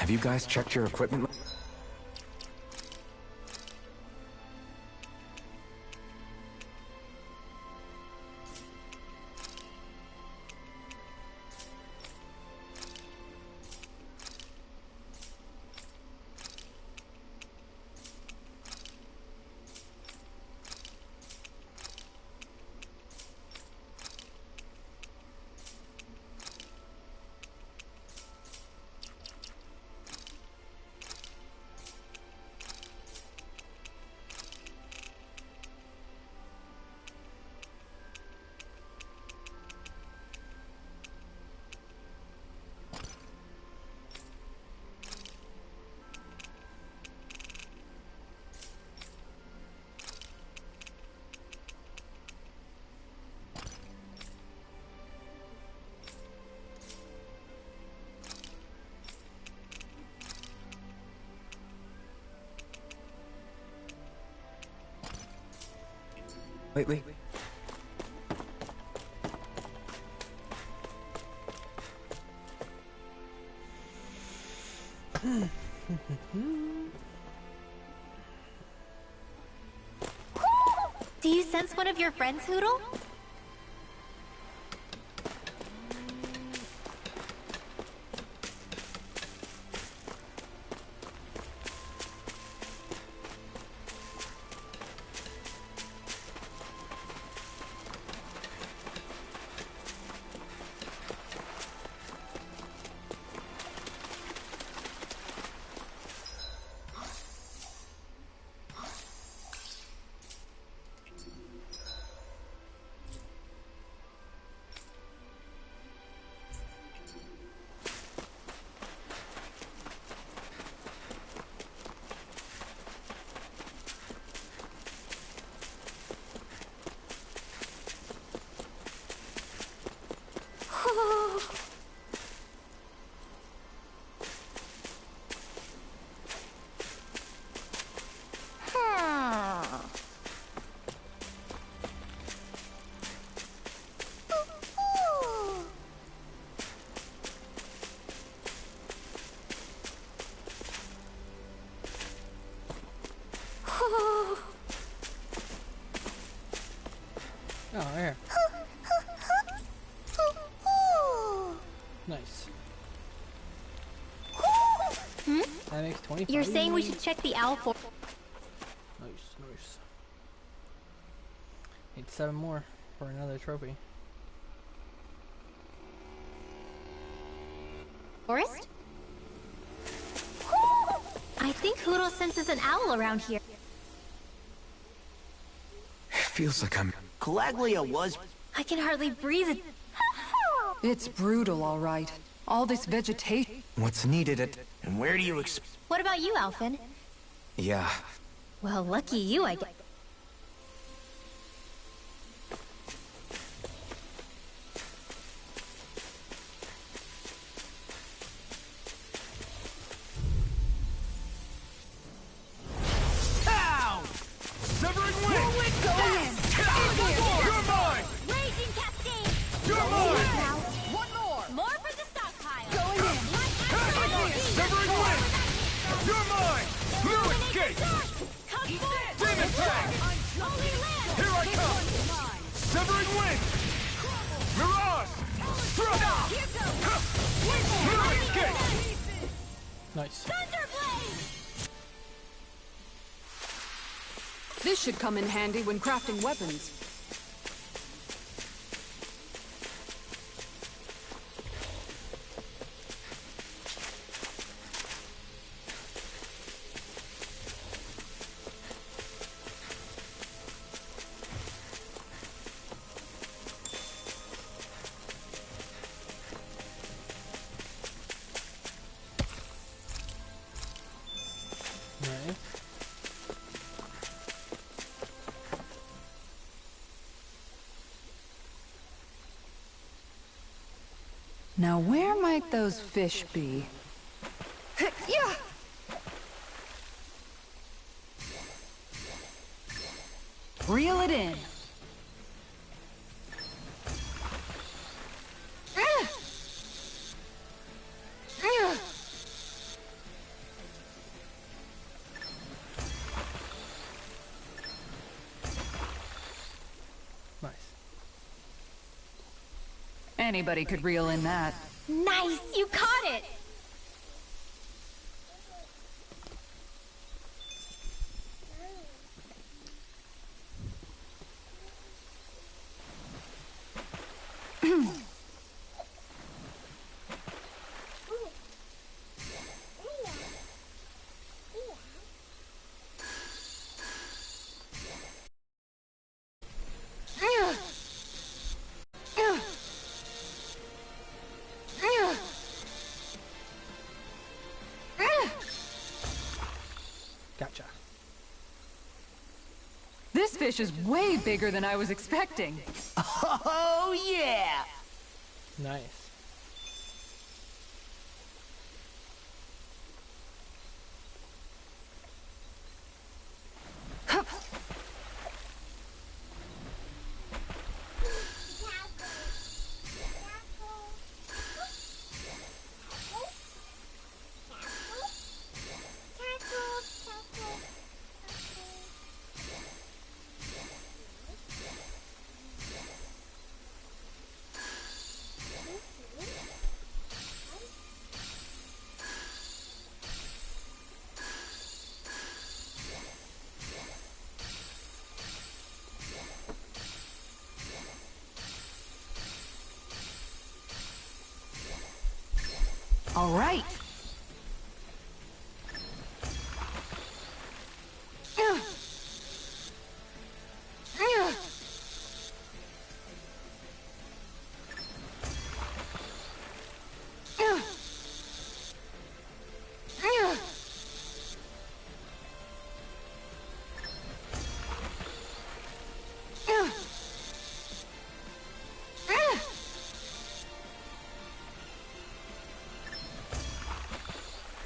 Have you guys checked your equipment? Lately? Do you sense one of your friends, Hootle? Oh, there. Nice. That makes 25. You're saying we should check the owl for... Nice, nice. Need 7 more for another trophy. Forest? I think Hootle senses an owl around here. Feels like I'm... Calaglia was... I can hardly breathe. It's brutal, all right. All this vegetation. What's needed at... And where do you What about you, Alphen? Yeah. Well, lucky you, I guess. Ow! Severing wind! You're mine! Raging Cascade! You're mine! Now, one more! More for the stockpile! Going in! Severing wind! You're mine! New escape! Demon Fang! Here I come! Severing wind! Mirage! Struck! New escape! Nice. This should come in handy when crafting weapons. Nice. Now where might those fish be? Yeah! Reel it in. Nice. Anybody could reel in that. Nice! You caught it! Gotcha. This fish is way bigger than I was expecting. Oh, yeah! Nice. All right.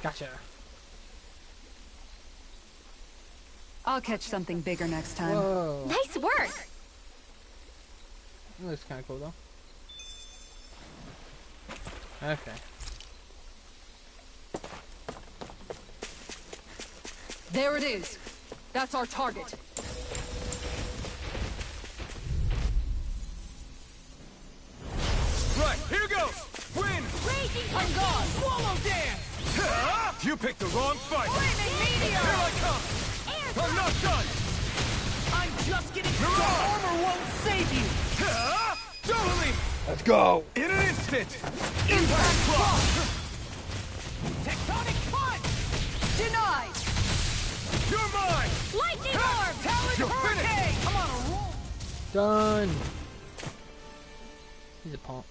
Gotcha. I'll catch something bigger next time. Whoa. Nice work! That looks kind of cool, though. Okay. There it is. That's our target. Right, here goes! Win! Raging I'm gone! Swallow dance! You picked the wrong fight! Flaming meteor! Here I come! I'm not done! I'm just getting Mirage! The armor won't save you! Totally! Let's go. In an instant! Impact block! Tectonic punch! Denied! You're mine! lightning orb! Talon You're hurricane! finished! I'm on a roll! Done. He's a punk.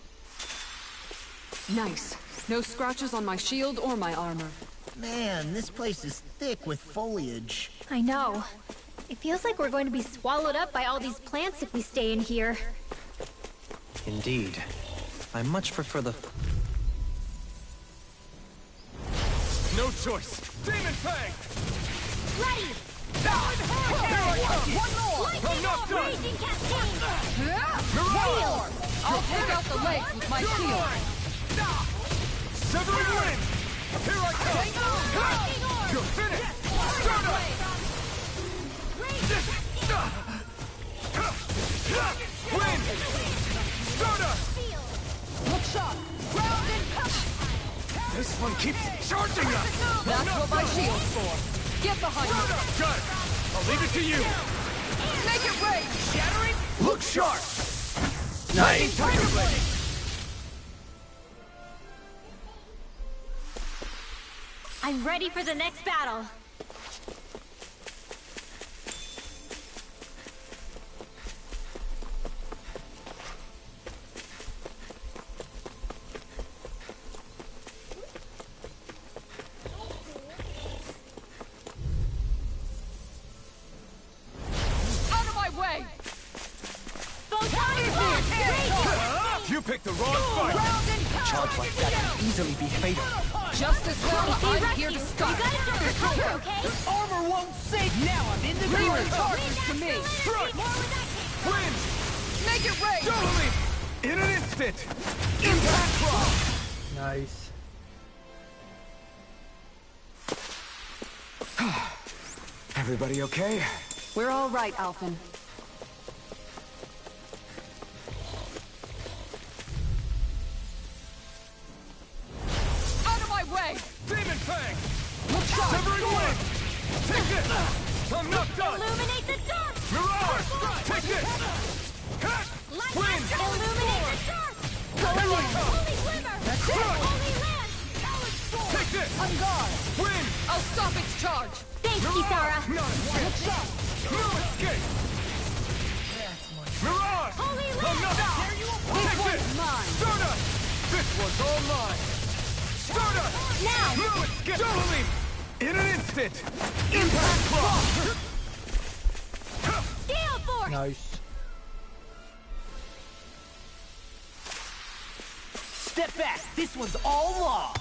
Nice. No scratches on my shield or my armor. Man, this place is thick with foliage. I know. It feels like we're going to be swallowed up by all these plants if we stay in here. Indeed. I much prefer the... No choice! Demon Fang! Ready! Talon hurricane! One more! Lightning I'm not orb! done! Raging cascade! Mirage! I'll take out the legs with my You're shield. mine! Severing wind! Here I come! You're finished! Stardust! Wind! Stardust! Look shot. Ground and This one keeps charging us! That's what my shield's for. Get behind me. Got it! I'll leave it to you! Make it rain. Shattering? Look sharp! Nice. Tiger Blade! I'm ready for the next battle. Out of my way. You picked the wrong fight! A charge like that can easily be fatal. Just as well Be I'm here to rescued. stop. You gotta start your cover, okay? Armor won't save you! Now I'm in the Bring mirror! the charges to me. Strike! Wind! Make it rain. Totally! In an instant! Impact block! Nice. Everybody okay? We're all right, Alphen. Out of my way. Demon Fang! Look sharp. Severing wind! Take this! I'm not done! Illuminate the dark! Mirage! Take this! Cut! Wind! Illuminate the dark! Here I come! Holy glimmer! Crush! Holy land! Take this! On guard. Wind! I'll stop its charge. Thanks, Kisara! Not a chance! No escape! Mirage! Holy I'm not land! Take this! Mine. Stardust! This one's all mine! Stardust! Now! No escape! Totally! In an instant! Impact block! Gale Force! Nice. Step back! This one's all law!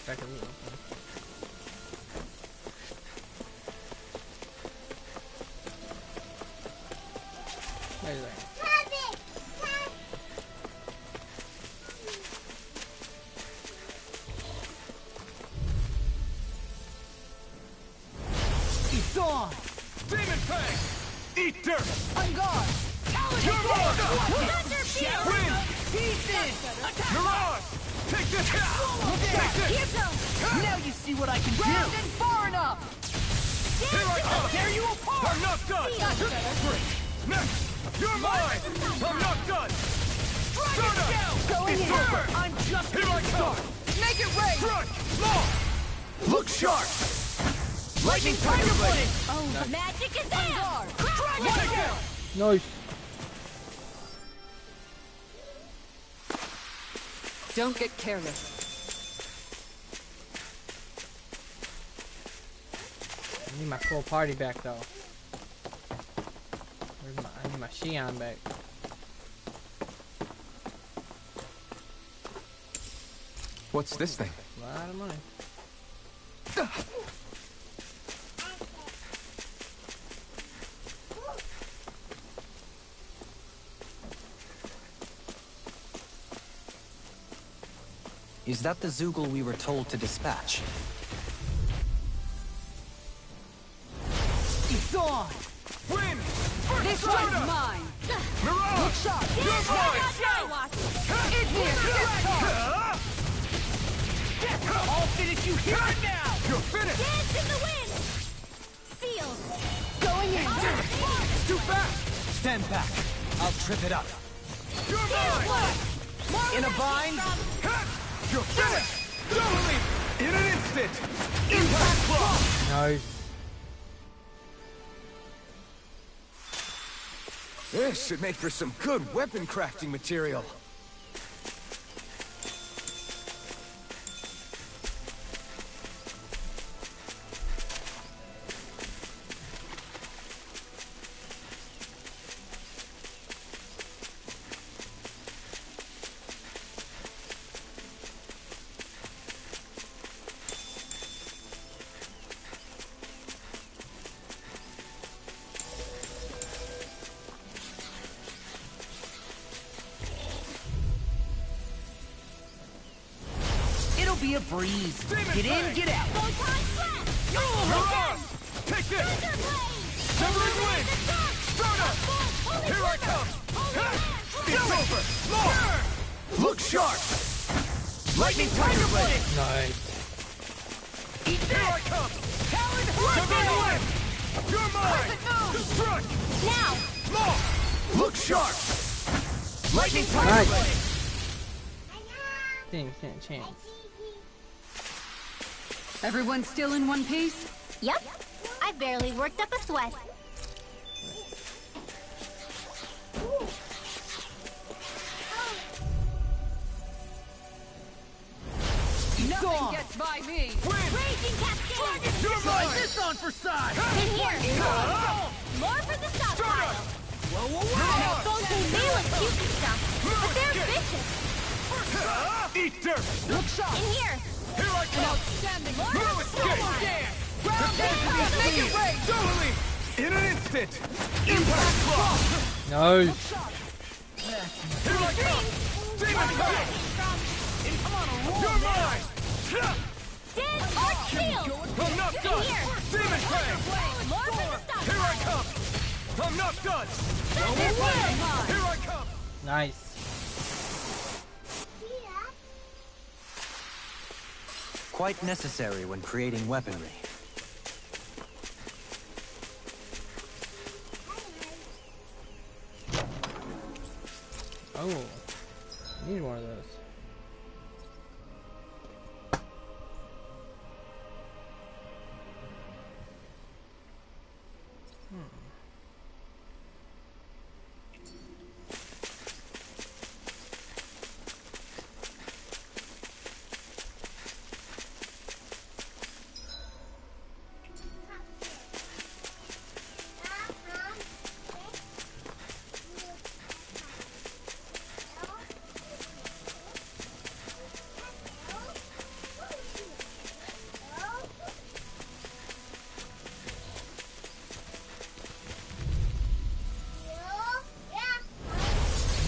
Back to the Wait a second. It's on! Demon Fang! Eat dirt! On guard. You're mine! Wind! Pieces! Mirage! Take this! Take this! Now you see what I can Ground do! and far enough. Here I come! Tear you apart! I'm not done! Great! Next! You're mine! I'm not done! Strike it down! Going in! Over! I'm just Here I come! Make it rain! Strike! Long! Look sharp! Lightning Tiger Blade! Oh, magic is there! Drag it down! Nice. Don't get careless. I need my full party back though. I need my Xion back. What's this thing? A lot of money. Is that the Zoogle we were told to dispatch? It's on! Win! This one's mine! Mirage! Look sharp! You're mine! In here! I'll finish you here and now! You're finished! Dance in the wind! Seal! Going in! It's too fast! Stand back. I'll trip it up. You're mine! In a bind? You're finished! Totally! In an instant! Impact block! Nice. This should make for some good weapon crafting material. Be a breeze. Demon Get in, Fang! get out. Mirage! Take this! Severing Wing! Sona! Here I come! It's over! Long! Look sharp! Lightning Tiger Blade! Nice. Eat Here I that! come! Talon Severing Hurricane! Wing! You're mine! Strike! Now! Long! Look sharp! Lightning Tiger Nice. Blade! Didn't stand a chance. Everyone still in one piece? Yep. I barely worked up a sweat. Nothing gets by me! Raging Cascade! You're Try mine! this on for size! In here! More for the stockpile! Whoa, whoa, whoa! Now, phones may look cute and stuff, but they're vicious! Eat dirt! Look sharp! In here! Here I come! Outstanding! No escape! Make it rain! Totally! In an instant! Impact block! Nice. Here I come! Demon Fang! You're mine! Dance or shield! I'm not In done! here! Demon Fang! More for the stockpile! Here I come! I'm not done! Here I come! Nice. Quite necessary when creating weaponry. Oh. Need one of those.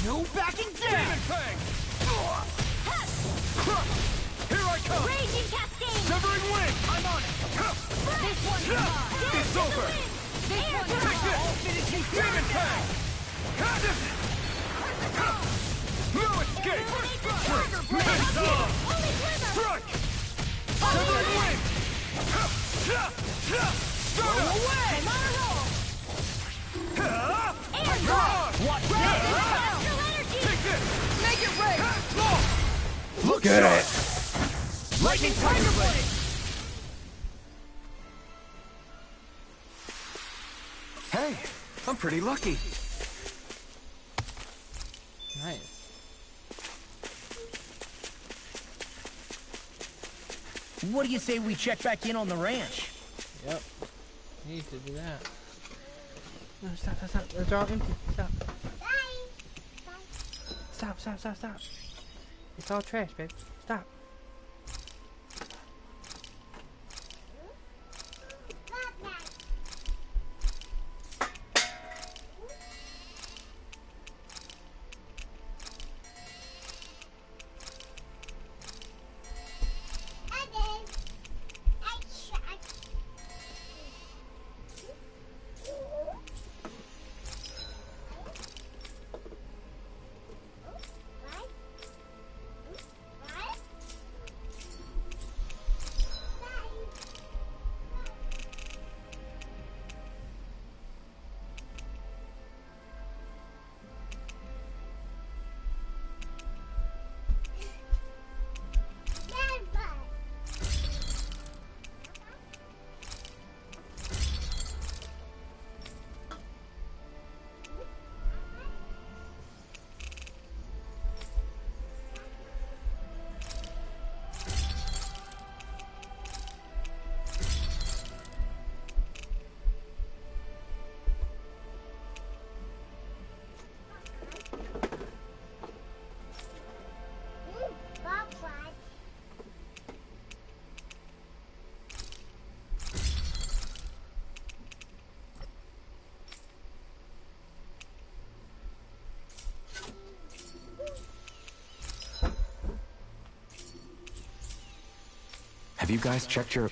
No backing down! Demon Fang! Here I come! Raging Cascade! Severing Wing! I'm on it! This one's mine! It's over! Take this! Demon Fang! No escape! It's on! Strike! Severing Wing! Start up! Away! I'm on a roll! Air ball! What? Astral energy! Take this! Make it rain! Look Good. sharp! Lightning Tiger Blade! Hey, I'm pretty lucky. Nice. What do you say we check back in on the ranch? Yep. Need to do that. No, stop, stop, stop. They're all empty. Stop. Stop, stop, stop, stop. It's all trash, babe. Stop. Have you guys checked your...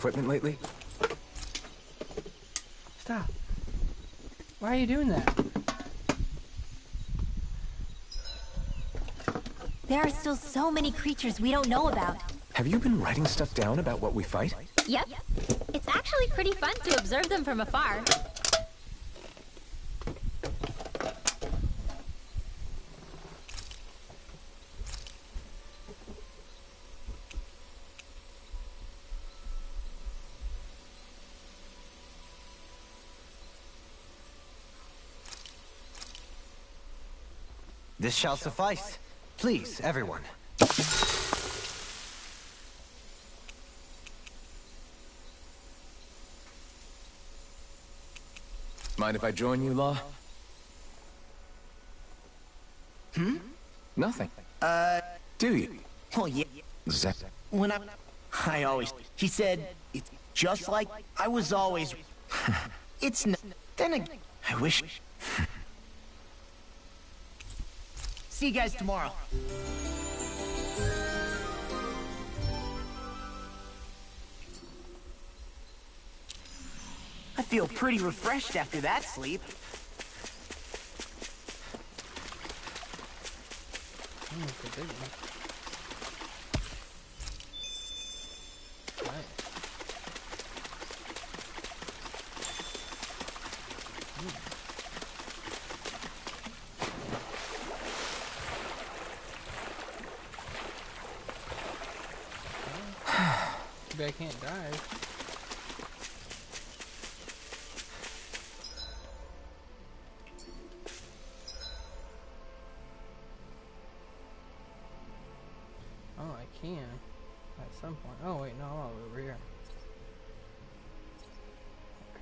equipment lately? Stop. Why are you doing that? There are still so many creatures we don't know about. Have you been writing stuff down about what we fight? Yep. It's actually pretty fun to observe them from afar. This shall suffice. Please, everyone. Mind if I join you, Law? Hmm? Nothing. Do you? Oh, yeah. Zep. When I always... He said, it's just like I was always... It's not... Then again, I wish... See you guys tomorrow. I feel pretty refreshed after that sleep. It's a big one. Nice. Too bad I can't dive. Oh, I can. At some point. Oh, wait, no, I'm all over here.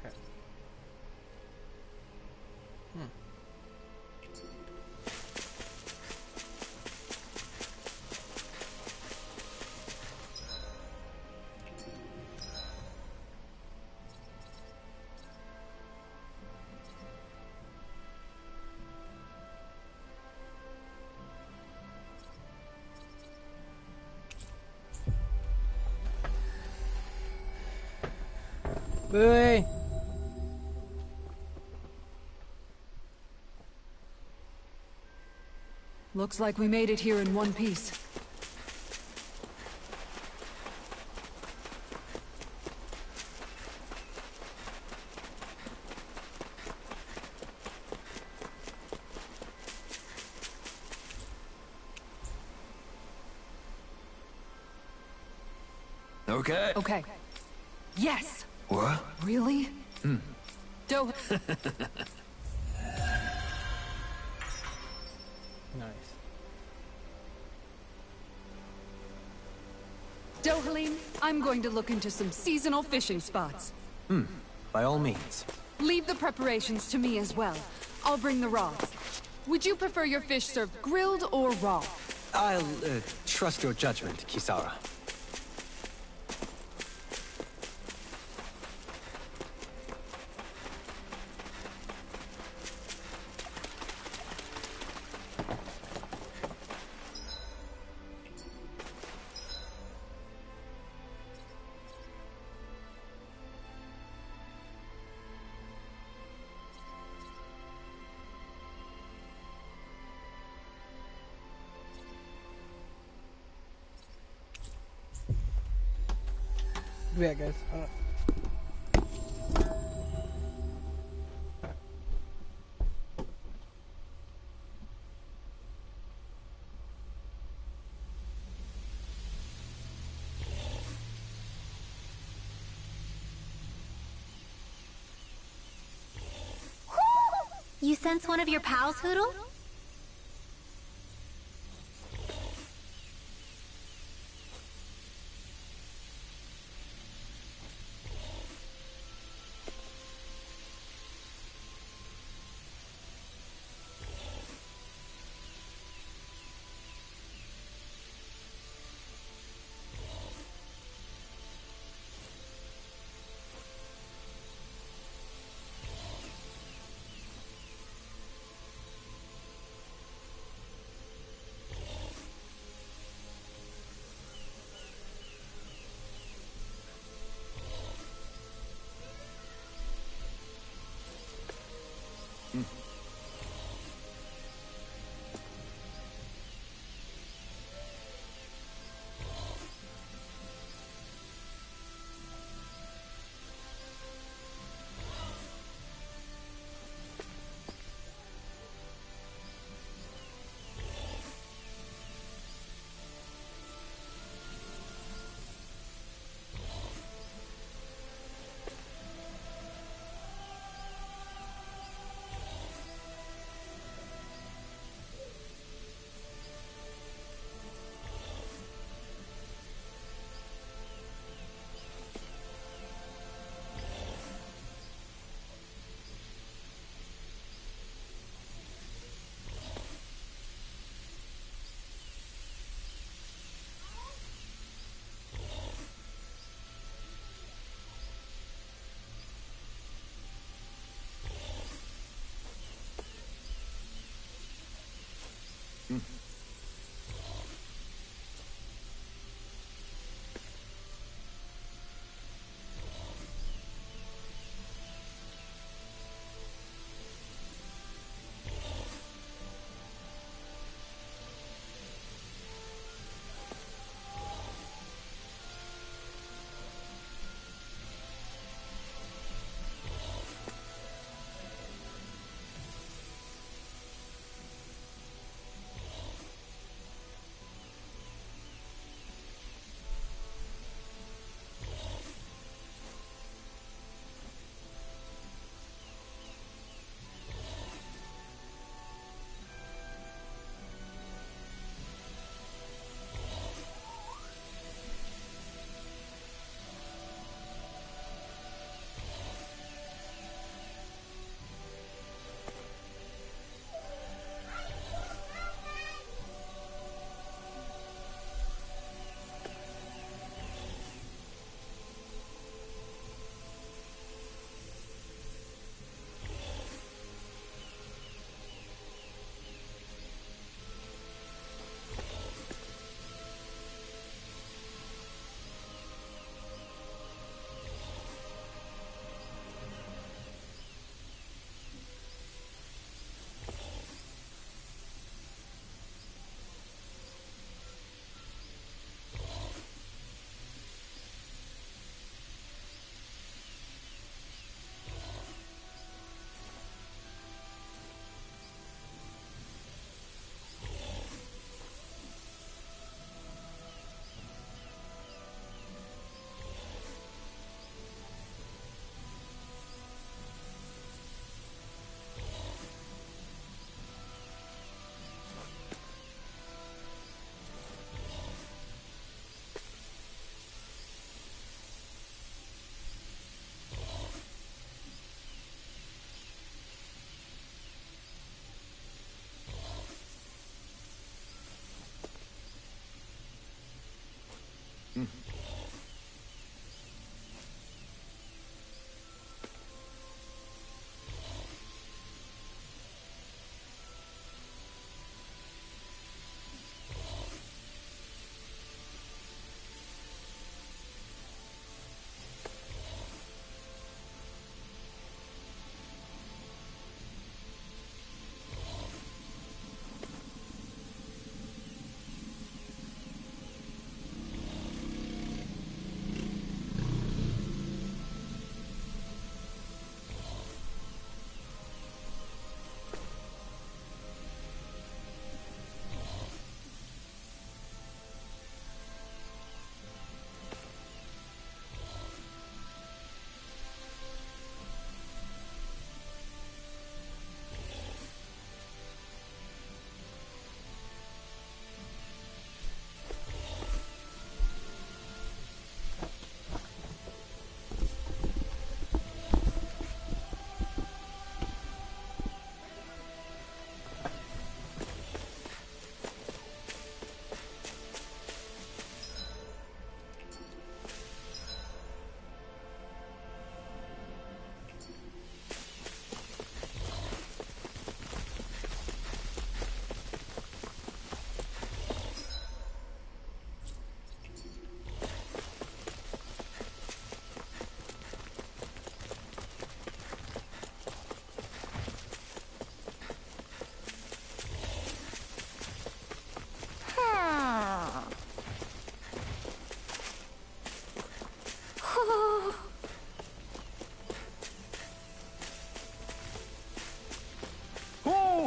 Okay. Booey! Looks like we made it here in one piece. Okay. Okay. Yes! What? Really? Do... Nice. Dohalim, I'm going to look into some seasonal fishing spots. By all means. Leave the preparations to me as well. I'll bring the rods. Would you prefer your fish served grilled or raw? I'll, trust your judgment, Kisara. Yeah, guys. You sense one of your pals, Hoodle?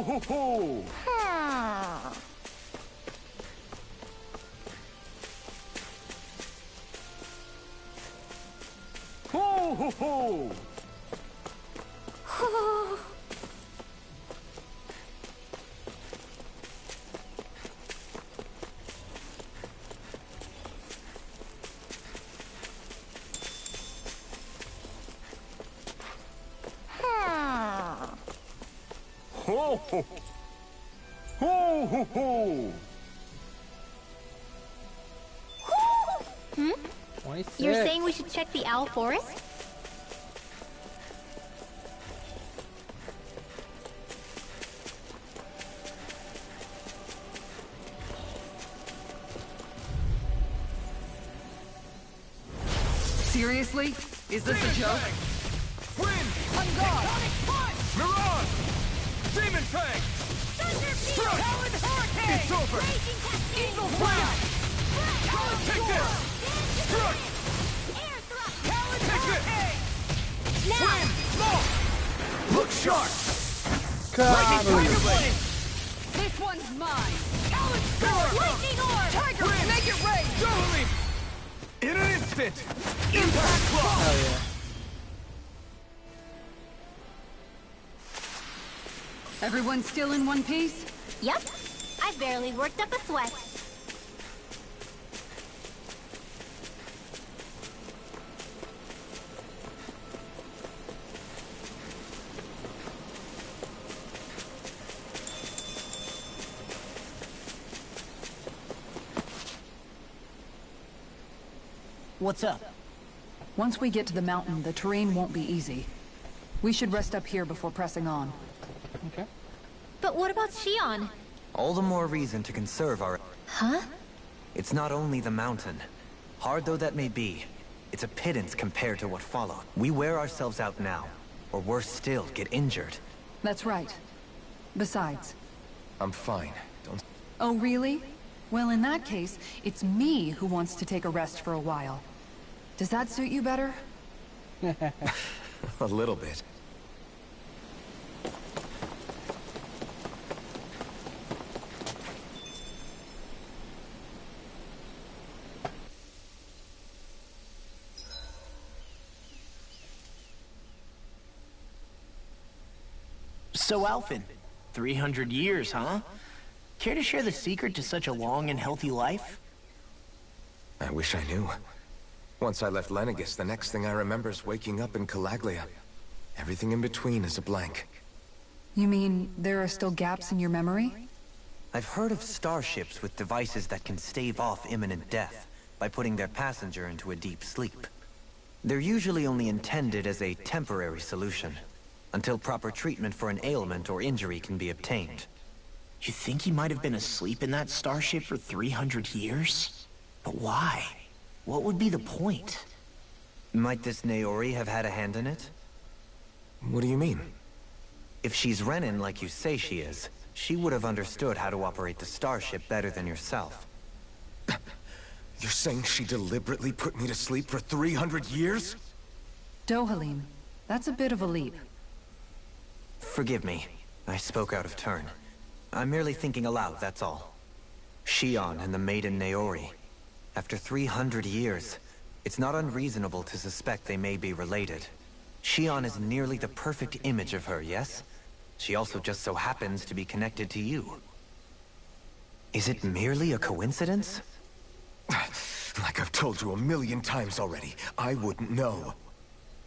ho ho! Ho ho ho! Ho ho ho ho ho! Hmm? 26. You're saying we should check the Owl Forest? Seriously? Is this a joke? Wind! Mirage! Demon Fang! Struck! It's over! Evil Wind! Take this! Struck! Take this! Wind! Long! Look sharp! God. This one's mine! Lightning Orb! Tiger, make it rain! Doubling! In an instant! Impact Claw! Hell yeah. Everyone still in one piece? Yep. I barely worked up a sweat. What's up? Once we get to the mountain, the terrain won't be easy. We should rest up here before pressing on. Okay. But what about Shion? All the more reason to conserve our... Huh? It's not only the mountain. Hard though that may be, it's a pittance compared to what followed. We wear ourselves out now, or worse still, get injured. That's right. Besides... I'm fine. Don't... Oh, really? Well, in that case, it's me who wants to take a rest for a while. Does that suit you better? A little bit. So, Alphen, 300 years, huh? Care to share the secret to such a long and healthy life? I wish I knew. Once I left Lenegis, the next thing I remember is waking up in Calaglia. Everything in between is a blank. You mean there are still gaps in your memory? I've heard of starships with devices that can stave off imminent death by putting their passenger into a deep sleep. They're usually only intended as a temporary solution, until proper treatment for an ailment or injury can be obtained. You think he might have been asleep in that starship for 300 years? But why? What would be the point? Might this Naori have had a hand in it? What do you mean? If she's Renin like you say she is, she would have understood how to operate the starship better than yourself. You're saying she deliberately put me to sleep for 300 years? Dohalim, that's a bit of a leap. Forgive me. I spoke out of turn. I'm merely thinking aloud, that's all. Shion and the maiden Naori. After 300 years, it's not unreasonable to suspect they may be related. Shion is nearly the perfect image of her, yes? She also just so happens to be connected to you. Is it merely a coincidence? Like I've told you 1,000,000 times already, I wouldn't know.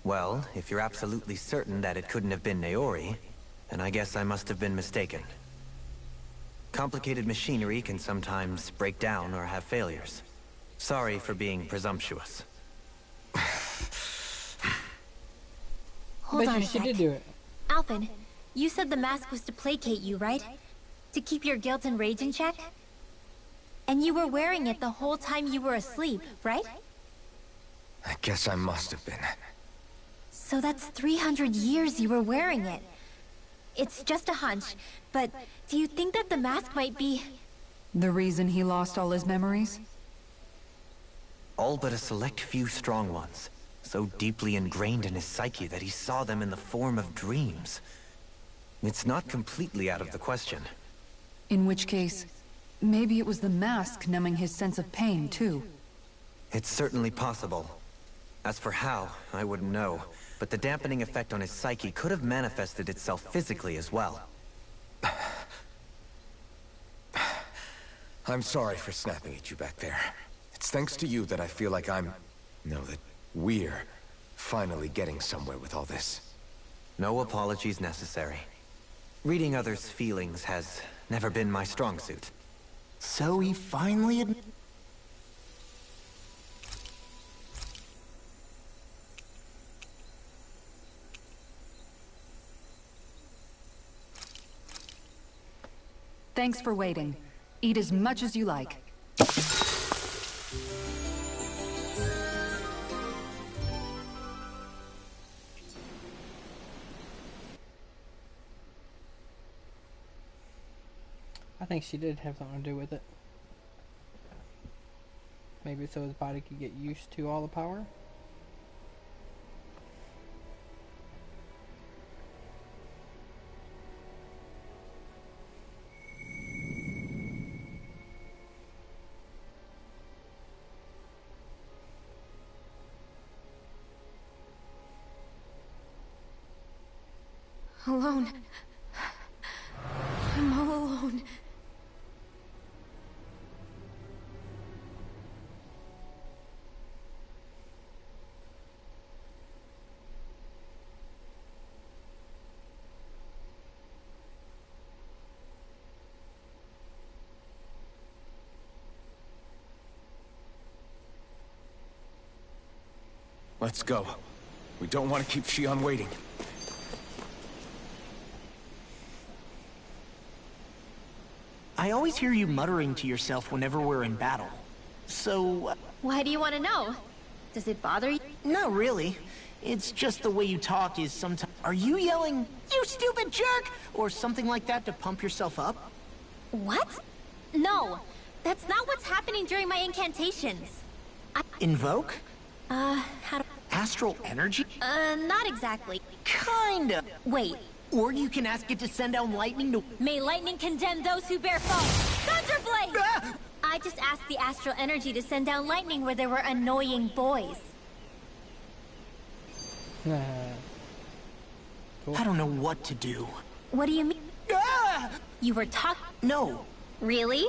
Well, if you're absolutely certain that it couldn't have been Naori, then I guess I must have been mistaken. Complicated machinery can sometimes break down or have failures. Sorry for being presumptuous. Hold on a She sec. did do it. Alphen, you said the mask was to placate you, right? To keep your guilt and rage in check? And you were wearing it the whole time you were asleep, right? I guess I must have been. So that's 300 years you were wearing it. It's just a hunch, but do you think that the mask might be... The reason he lost all his memories? All but a select few strong ones, so deeply ingrained in his psyche that he saw them in the form of dreams. It's not completely out of the question. In which case, maybe it was the mask numbing his sense of pain, too. It's certainly possible. As for how, I wouldn't know. But the dampening effect on his psyche could have manifested itself physically as well. I'm sorry for snapping at you back there. It's thanks to you that I feel like that we're finally getting somewhere with all this. No apologies necessary. Reading others' feelings has never been my strong suit. So he finally Thanks for waiting. Eat as much as you like. I think she did have something to do with it. Maybe so his body could get used to all the power. Alone. I'm all alone. Let's go. We don't want to keep Shion waiting. I always hear you muttering to yourself whenever we're in battle. So, Why do you want to know? Does it bother you? not really. It's just the way you talk is sometimes... Are you yelling, "You stupid jerk," or something like that to pump yourself up? What? No, that's not what's happening during my incantations. Invoke? How do... Astral energy? Not exactly. Kinda. Wait, Or you can ask it to send down lightning to... may lightning condemn those who bear false. Thunderblade! Ah! I just asked the astral energy to send down lightning where there were annoying boys. Cool. I don't know what to do. What do you mean? Ah! You were talking... No, Really?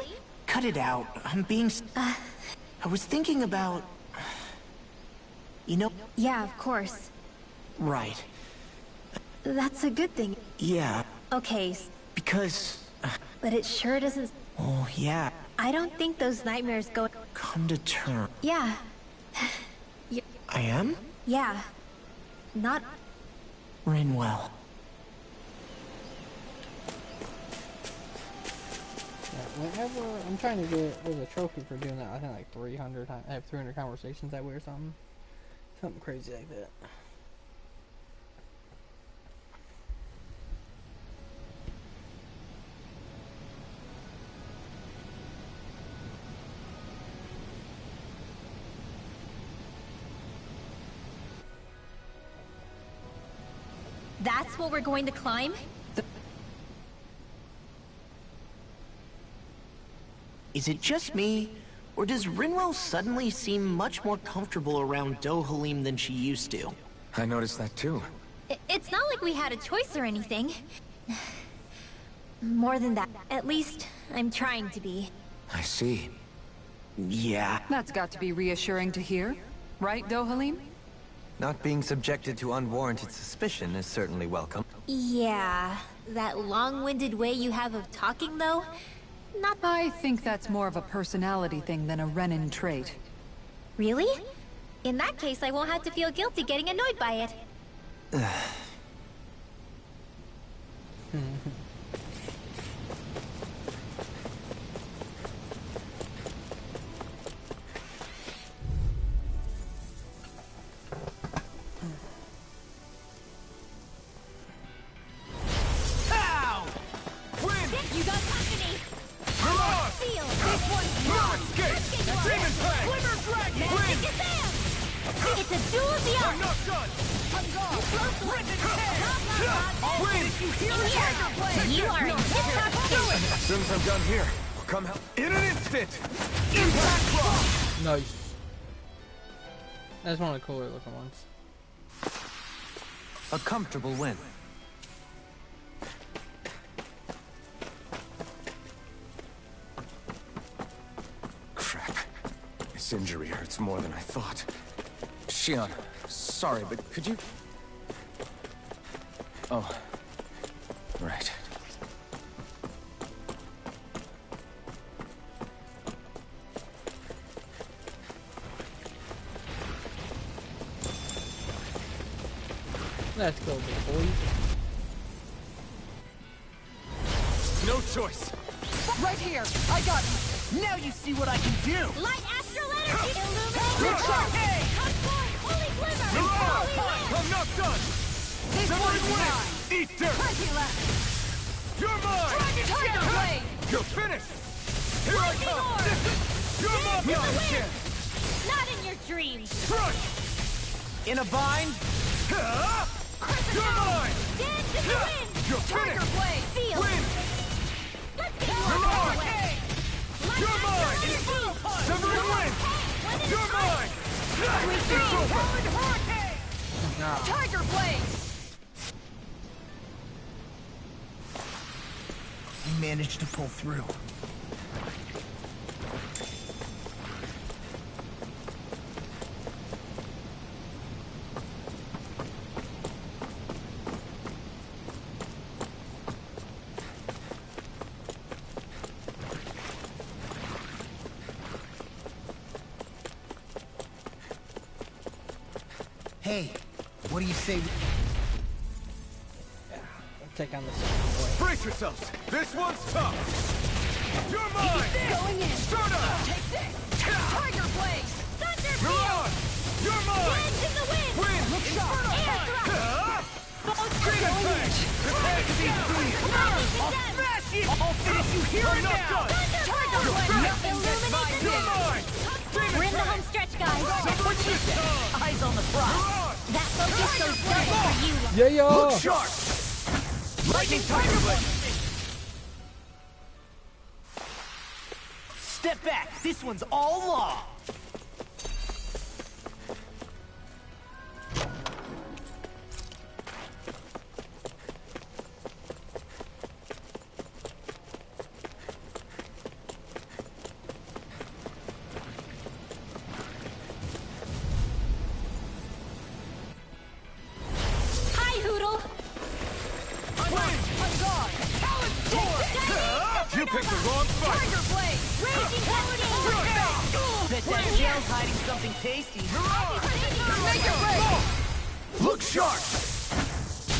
cut it out. I'm being... I was thinking about... You know... Yeah, of course. Right. That's a good thing. Yeah, Okay, because... but it sure doesn't... Oh, yeah. I don't think those nightmares go... Come to terms. Yeah. I am? Yeah. Not... Rinwell. Whenever I'm trying to get, there's a trophy for doing that. I think like 300 times. I have 300 conversations that way or something. Something crazy like that. That's what we're going to climb? Is it just me, or does Rinwell suddenly seem much more comfortable around Dohalim than she used to? I noticed that too. It's not like we had a choice or anything. More than that. At least, I'm trying to be. I see. Yeah. That's got to be reassuring to hear. Right, Dohalim? Not being subjected to unwarranted suspicion is certainly welcome. Yeah, that long-winded way you have of talking, though? Not... I think that's more of a personality thing than a Renin trait. Really? In that case, I won't have to feel guilty getting annoyed by it. Ow! Win! You got company! Mirage! Feel! Escape! Demon Fang! Glimmer Dragon! Win! Shazam! It's a duel of the I'm arts! not done! I'm gone! Win! you hear it? You are in tip-top shape. As soon as I'm done here, I'll come help in an instant. Impact Clock. Nice. That's one of the cooler looking ones. A comfortable win. Crap. This injury hurts more than I thought. Shion, sorry, but could you... Oh. Right. Let's go, big boy. No choice. Right here! I got you! Now you see what I can do! Light astral energy! Hey! Holy glimmer! I'm not done! Severing Wind! Eat dirt! You're mine! Tiger Blade! You're finished! Here I come! You're my chance! Not in your dreams! Crush! In a bind? You're mine! Dance in the wind! You're finished! Blade! Feel! Win! Let's get You're you mine! away! You're mine! Severing Wind! You're mine! It's over! Tiger Blade! You managed to pull through. Hey, what do you say? Let's take on the second boy. Brace yourselves! This one's tough! You're mine! Going in! Start up! Take this! Tiger Blade! Thunder Mirage! You're mine! Winds in the wind! Win! Look sharp! Air thrust! Demon Fang! Prepare to be free! I'll smash it! I'll finish you here I'm and not now! done! Tiger You're Blade! back! Nothing gets my You're dick! mine! We're in the home stretch, guys. What you say? Eyes on the prize! Mirage! That focus goes double for you. Yeah, yo! Look sharp! Lightning Tiger Blade! Step back! This one's all law! Hi, Hoodle. You picked the wrong fight! Blade! Raging Cascade. Bet that shell's hiding something tasty. Make it break! Look sharp!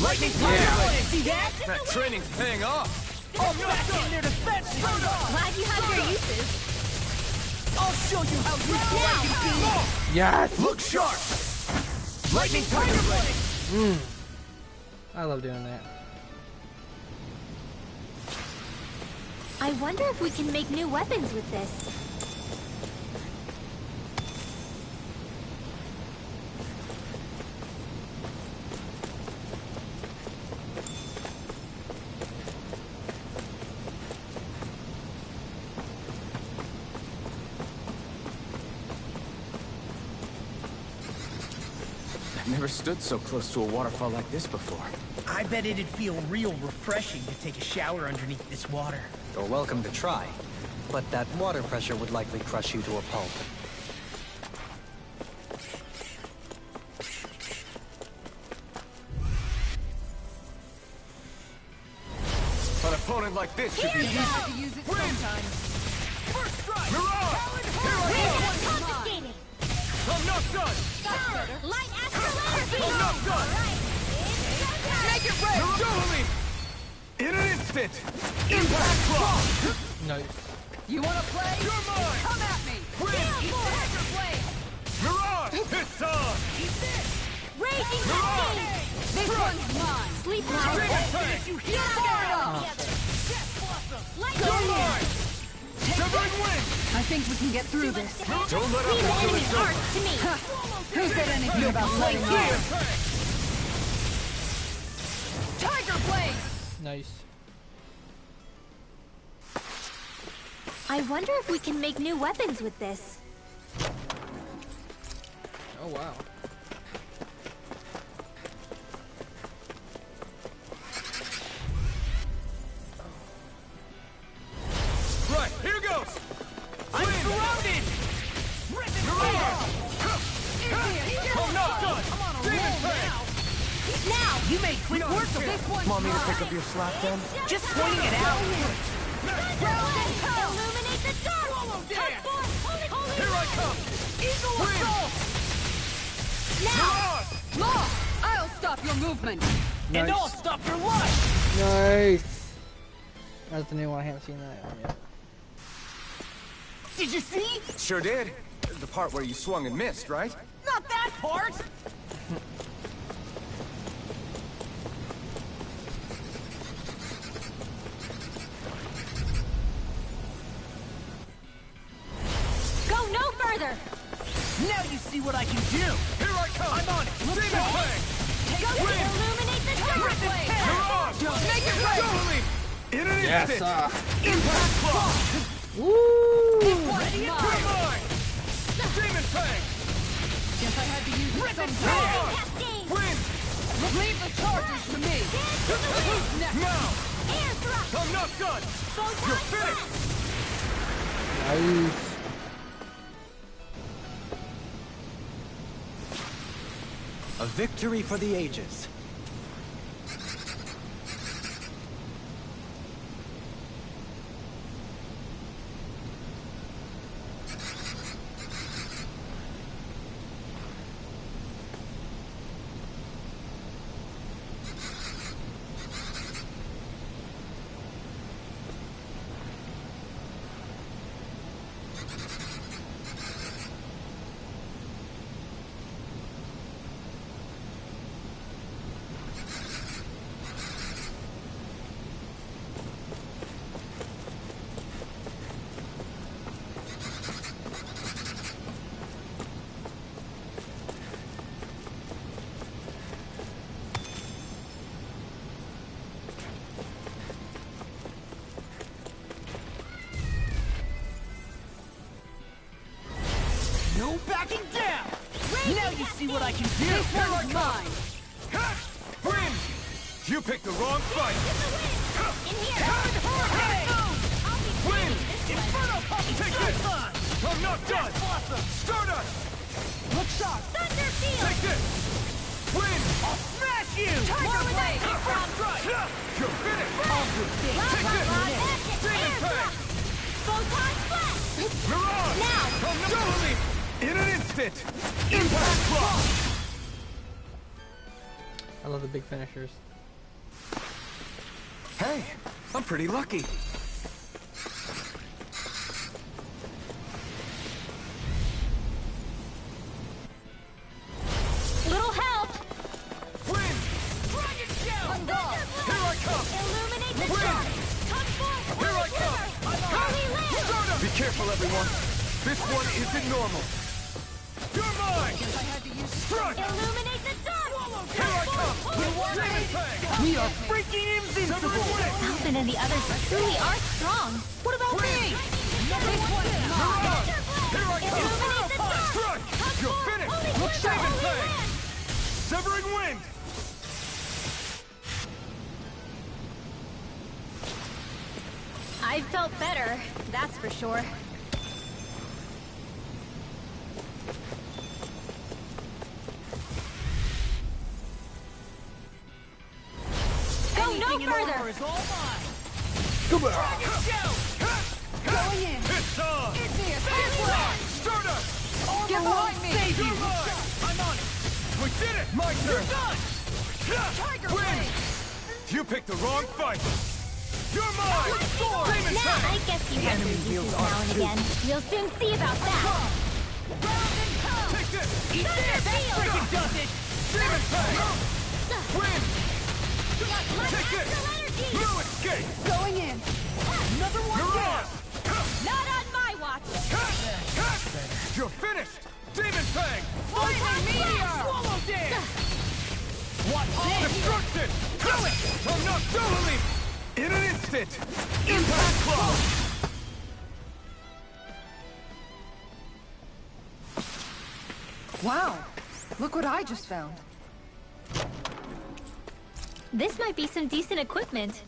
Lightning Tiger Blade! See that? That training's paying off! I'll back in their defense! Glad you have your uses. I'll show you how useful I can be! Yes! Look sharp! Lightning Tiger Blade! I love doing that. I wonder if we can make new weapons with this. I've never stood so close to a waterfall like this before. I bet it'd feel real refreshing to take a shower underneath this water. You're welcome to try, but that water pressure would likely crush you to a pulp. An opponent like this should be easy. to use it sometimes. First strike! Mirage! Here I Wind confiscated. go! I'm not done! Light astral energy. I'm not done! Make it red! Double in an instant! Impact Clock! Nice. You wanna play? You're mine! Come at me! Tiger Blade! Mirage! It's on! Raging Cascade. This one's mine! Sleep Demon now. Fang! You're mine! Severing Wind! I think we can get through this. Don't let up Leave the until enemy it's over! arts to me. Who said anything about letting Demon up? Fang! Tiger Blade! Nice. I wonder if we can make new weapons with this. Oh wow. Right, here goes! I'm surrounded! I'm not done! Demon Fang! Now! You made quick work of it! Want me to pick up your slack then? Just pointing it out! Illuminate the dark! there! Come forth! Holy Here I come! Eagle Wind! assault! Now! Law! I'll stop your movement! And I'll Nice. stop your life! Nice. That's the new one. I haven't seen that one yet. Did you see? Sure did. The part where you swung and missed, right? Not that part! Go no further! Now you see what I can do! Here I come! I'm on it! Demon Fang! Go illuminate the dark! You're on! Make it right! Totally! In an Yes. instant! Impact Claw! Woo! You're mine! Demon Fang! Guess I had to use it You're sometime. on! Cascade! Wind! Leave the charges to me! Who's next? Now! Air thrust! I'm not done! You're finished! Nice. A victory for the ages. No backing down! Now you see what I can do! This one's mine! Ha! Wind! You picked the wrong fight! In here! Wind! Inferno Pump! Take this! I'm not done! Blossom! Stardust! Look sharp! Thunder field! Take this! Wind! I'll smash you! Tiger Blade! You're finished! All good things! Take this! Demon Fang! Photon flash! You're on! Now! I'm totally! In an instant! Impact Claw! I love the big finishers. Hey, I'm pretty lucky. Little help! Wind! Dragon Shell! Here I come! Illuminate the Wind! dark! Come forth! Here I come! Holy land! Stardust! Be careful, everyone! This one isn't normal! You're mine! Guess I had to use Strut! Illuminate the dark! Here I come! Demon Fang! We are freaking invincible! Alvin and the others truly are strong. What about me? You're on! Here I come! Illuminate the dark! Strut! You're finished! Demon Fang! Severing Wind! I've felt better, that's for sure. Go no Anything in armor further! is all mine! Dragon Shell! Going in! It's on! This way! Stardust! Get behind me! Save you! You're mine! I'm on it! We did it! My turn! Done! Tiger Wind! Blade! You picked the wrong fight! You're mine! Demon Now, Fang! I guess you have your uses now and again. We'll soon see about that. Take this! Eat this! That freaking does it! Demon Fang! Wind! My Take this! astral energy! No escape! Going in! Another one You're down! on! Not on my watch! You're finished! Demon Fang! Lightning meteor! Swallow dance! Watch this! Destruction! Do it! I'm not Don't leave! In an instant! Impact Claw! Wow! Look what I just found. This might be some decent equipment.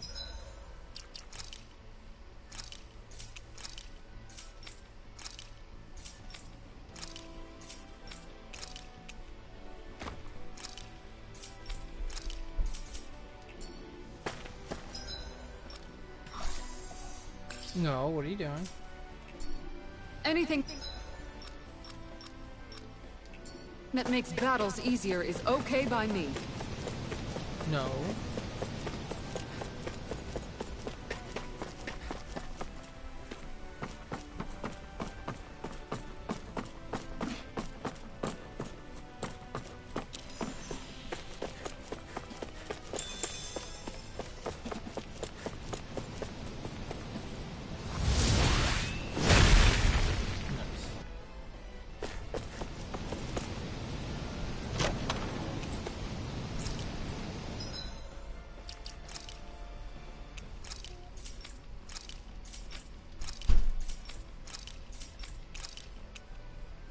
No, what are you doing? Anything that makes battles easier is okay by me. No.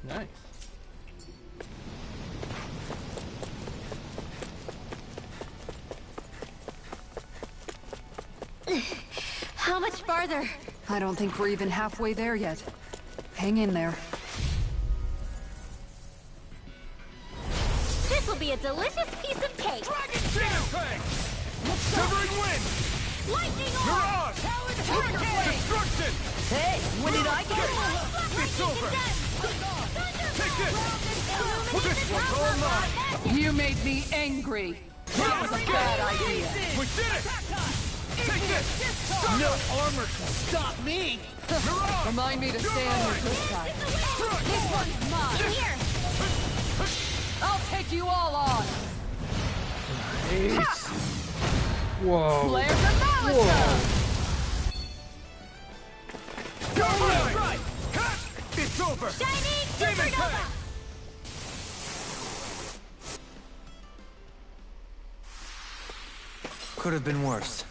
Nice. How much farther? I don't think we're even halfway there yet. Hang in there. This will be a delicious piece of cake. Dragon Demon Fang! Shivering Wind! Lightning orb! Mirage! Destruction! Hey, when did I get it? It's over! Take this! This one's all mine! You made me angry. That was a bad idea. We did it! Take this! No armor can stop me! Mirage! Remind me to stay on your good side. This one's mine. Here! I'll take you all on. Nice. Whoa. Flare the Molotov. Go right! Cut! It's over! Shining Demon Supernova! Fang! Could have been worse.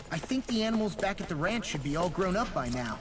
I think the animals back at the ranch should be all grown up by now.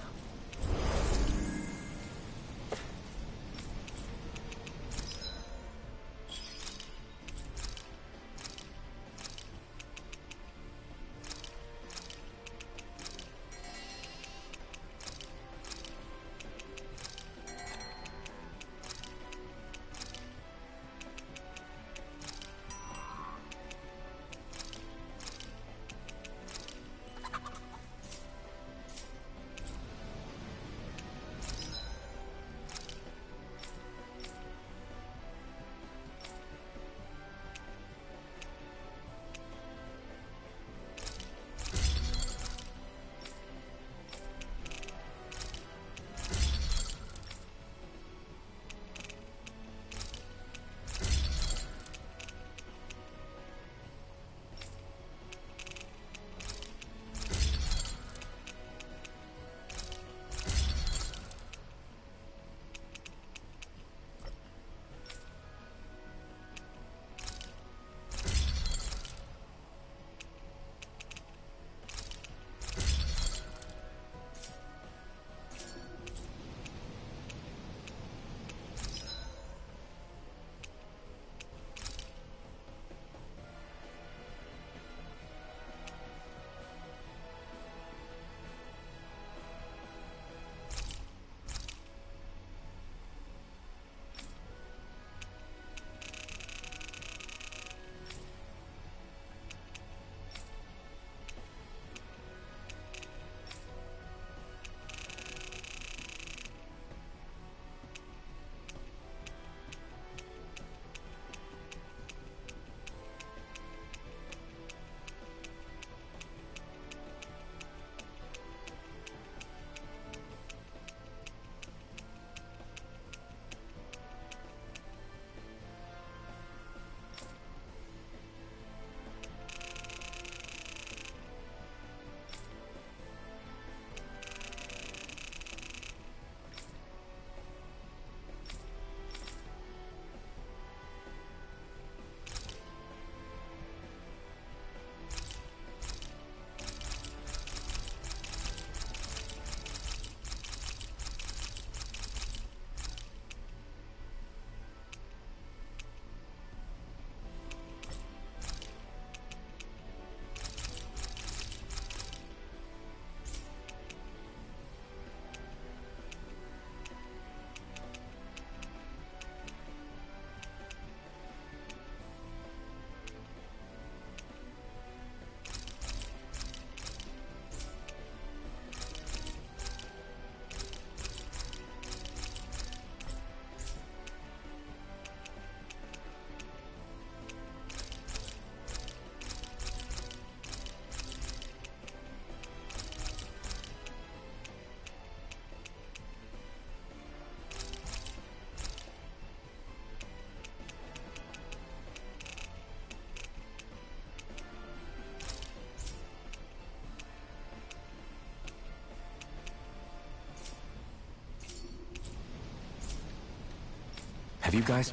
you guys...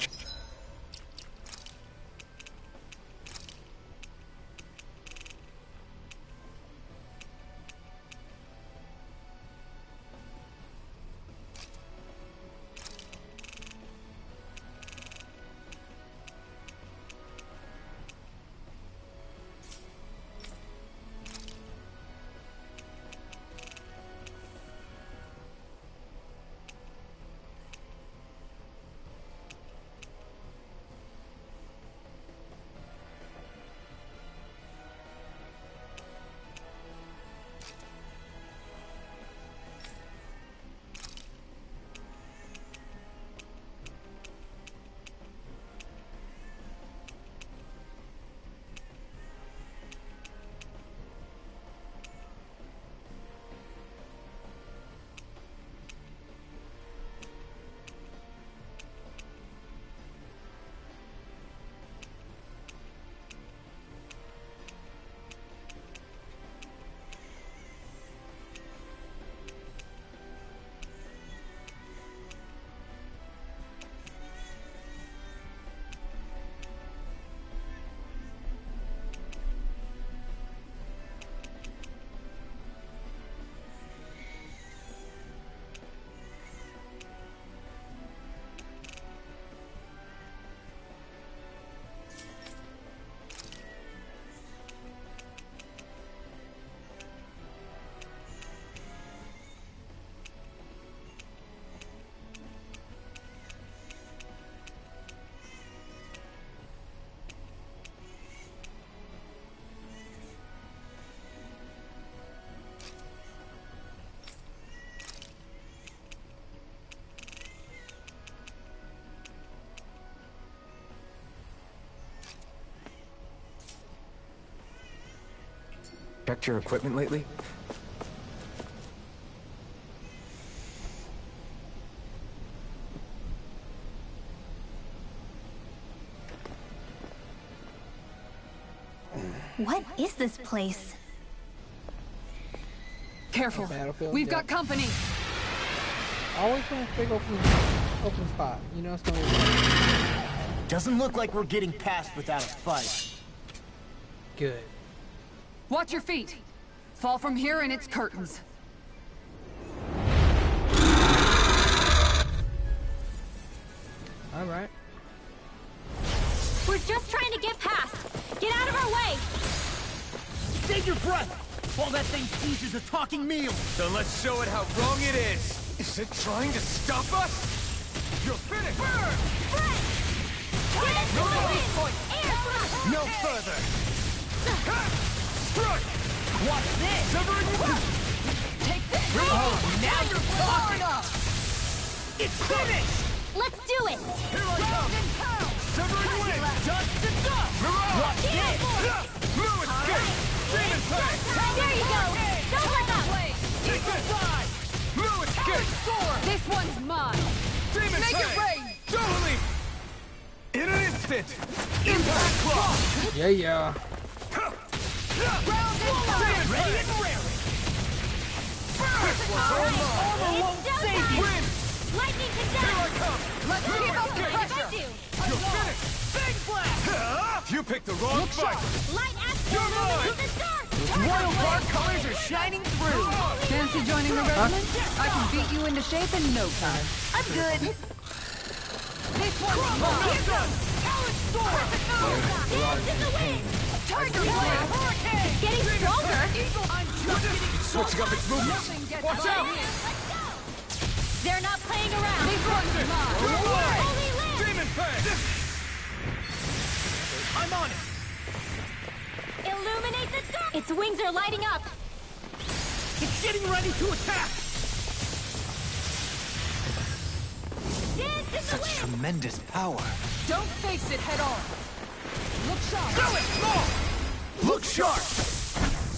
Checked your equipment lately? What is this place? Careful. Battlefield, We've yeah. got company. Always when it's big open spot. You know it's gonna be Doesn't look like we're getting past without a fight. good. Watch your feet. Fall from here and it's curtains. All right. We're just trying to get past. Get out of our way. Save your breath! All that thing sees is a talking meal! So let's show it how wrong it is. Is it trying to stop us? You're finished! Burn! Get into the wind! Air thrust! No further! Ha! Strike! Watch this! Severing wind! Take this! Now you're talking! It's finished! Let's do it! Here I come! Severing wind! Dust to dust! Mirage! Watch this! Blue escape! Demon Fang! There you go! Don't let up! Take this! Blue escape! This one's mine! Demon Make it Fang! rain! Totally! In an instant! Impact Claw! Yeah. Ready and raring! This one's all mine! Armor won't save you! Win! Lightning can Here I dash! come! Let's keep up the If I pressure! do! You're finished! Big blast! You picked the wrong fight! Light astral You're mine! lumen to the dark! Royal Guard colors are shining through! Fancy joining the regiment? I can beat you into shape in no time. I'm good. This one's mine! Here goes! Talent Storm! Dance in the wind! Tiger Blast! Hurricane! It's getting stronger! I'm just getting Switching up its movements! Nothing gets Watch by out! me. They're not playing around! This one's mine! Holy Land! Demon Fang! I'm on it! Illuminate the dark! Its wings are lighting up! It's getting ready to attack! Dance in the Such wind! tremendous power. Don't face it head on! Look sharp! Do it, small! Look sharp!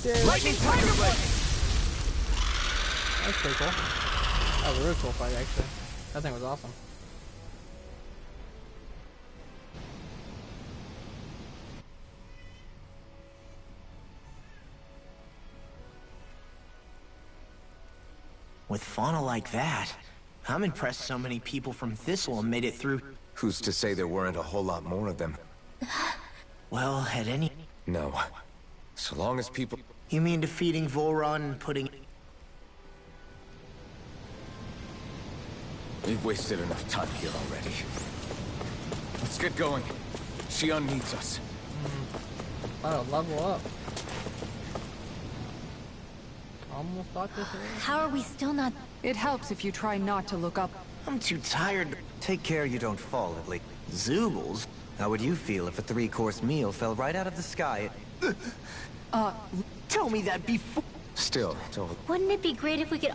Yeah, Lightning Tiger Blade! that's pretty cool. That was a really cool fight, actually. That thing was awesome. With fauna like that, I'm impressed so many people from Thistle made it through. Who's to say there weren't a whole lot more of them? Well, at any... No. So long as people... You mean defeating Voron and putting... We've wasted enough time here already. Let's get going. Shionne needs us. About to level up. Almost thought this area. How are we still not... It helps if you try not to look up. I'm too tired. Take care you don't fall, at least. Zoobles? How would you feel if a 3-course meal fell right out of the sky? Tell me that before... Still, don't... Wouldn't it be great if we could...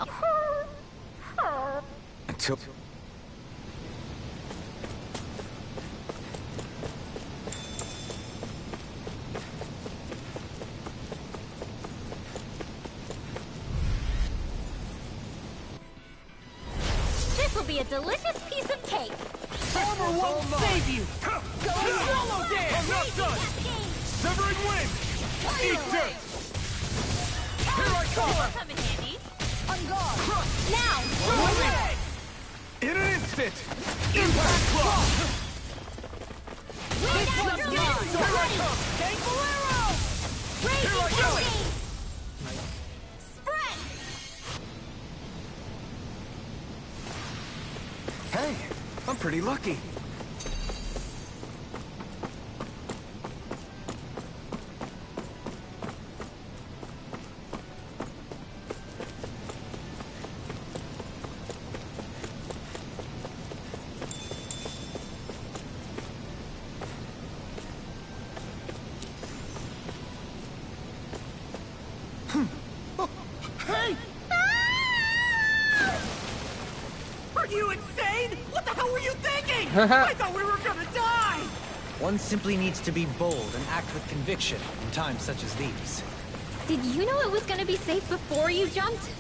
Until... This will be a delicious piece of cake. Armor won't save you! Go swallow I'm dance! not done! Severing wind! Eat dirt! Here I come! Come in handy. Crush! Now! Away! In an instant! Impact Claw! Way down your Here I come! Gang Bolero! Here I go! Spread! Hey, I'm pretty lucky. Hey! Are you insane? What the hell were you thinking? I thought we were gonna die! One simply needs to be bold and act with conviction in times such as these. Did you know it was gonna be safe before you jumped?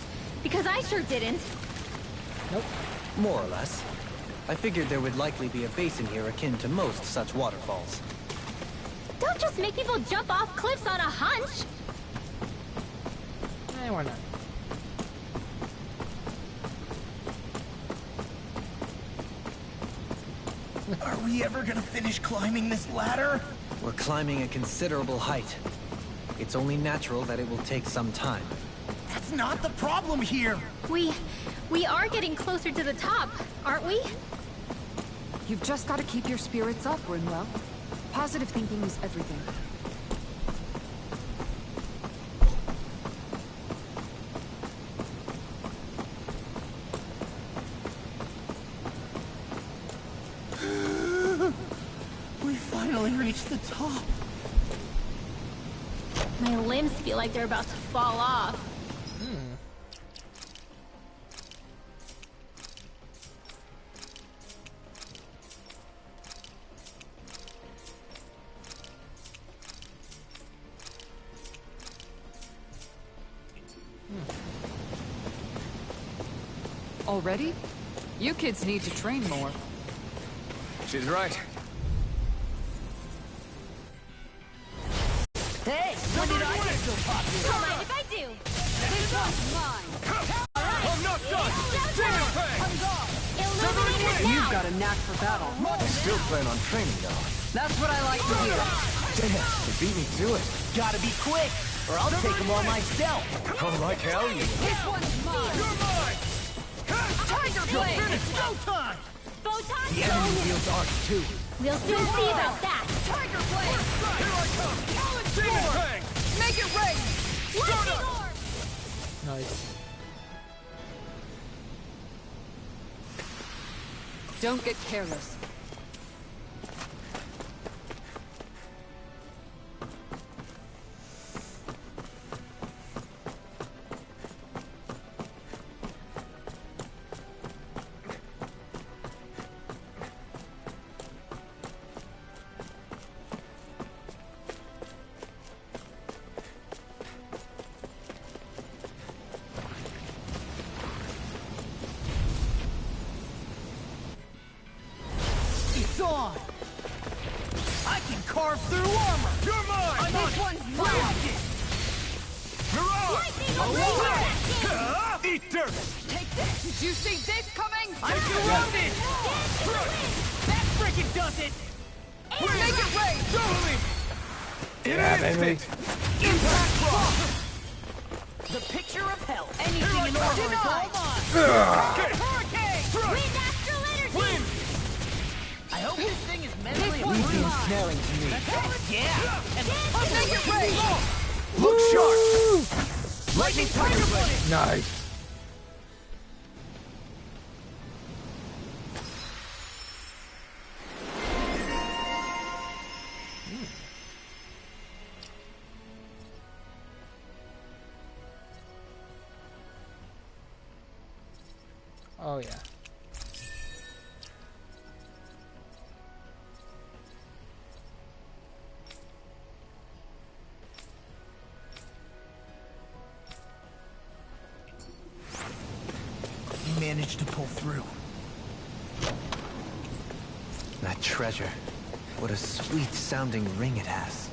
Because I sure didn't. Nope. More or less. I figured there would likely be a basin here akin to most such waterfalls. Don't just make people jump off cliffs on a hunch. Why not? Are we ever gonna finish climbing this ladder? We're climbing a considerable height. It's only natural that it will take some time. That's not the problem here. We are getting closer to the top, aren't we? You've just got to keep your spirits up, Rinwell. Positive thinking is everything. We finally reached the top. My limbs feel like they're about to fall off. Already? You kids need to train more. She's right. Hey, when did I get so popular? Don't mind if I do. This one's mine. I'm not done! Demon Fang! Illuminate it You've now. got a knack for battle. I still plan on training, though. That's what I like to hear. Damn, you beat me to it. Gotta be quick, or I'll take them all myself. Oh, like hell you will. This one's mine. You're mine! Tiger Blade. It's go time! Photon The enemy go. wields ours too. We'll soon see about that. Tiger Blade. Here I come! Demon Fang! Make it rain. Lightning orb. Nice. Don't get careless. It's on! I can carve through armor! You're mine! This one's mine. You're out! Lightning orb. Eat dirt! Take this. Did you see this coming? I'm surrounded! Crush! That's frickin' does it! Make it rain! Totally! Yeah, baby. Impact rock! The picture of hell. Anything in order is all mine. Hurricane! Wind astral energy! Wind! I hope this thing is mentally These seem alive. snaring to me. Yeah! And Make it rain! look sharp! Lightning tiger blade! Nice. Oh yeah. You managed to pull through. That treasure. What a sweet-sounding ring it has.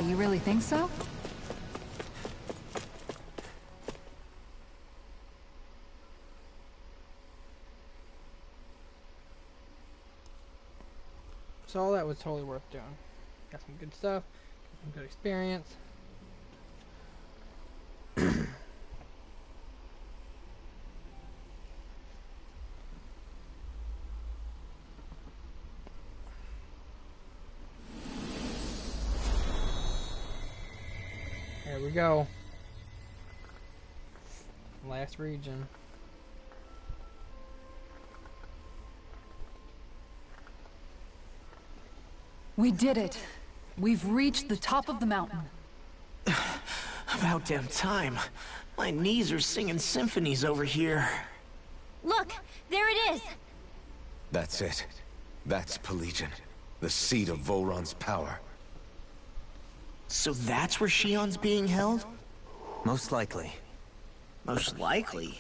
You really think so? So all that was totally worth doing. Got some good stuff, some good experience. There we go. Last region. We did it. We've reached the top of the mountain. About damn time. My knees are singing symphonies over here. Look, there it is. That's it. That's Pelegion, the seat of Volron's power. So that's where Shion's being held? Most likely. Most likely.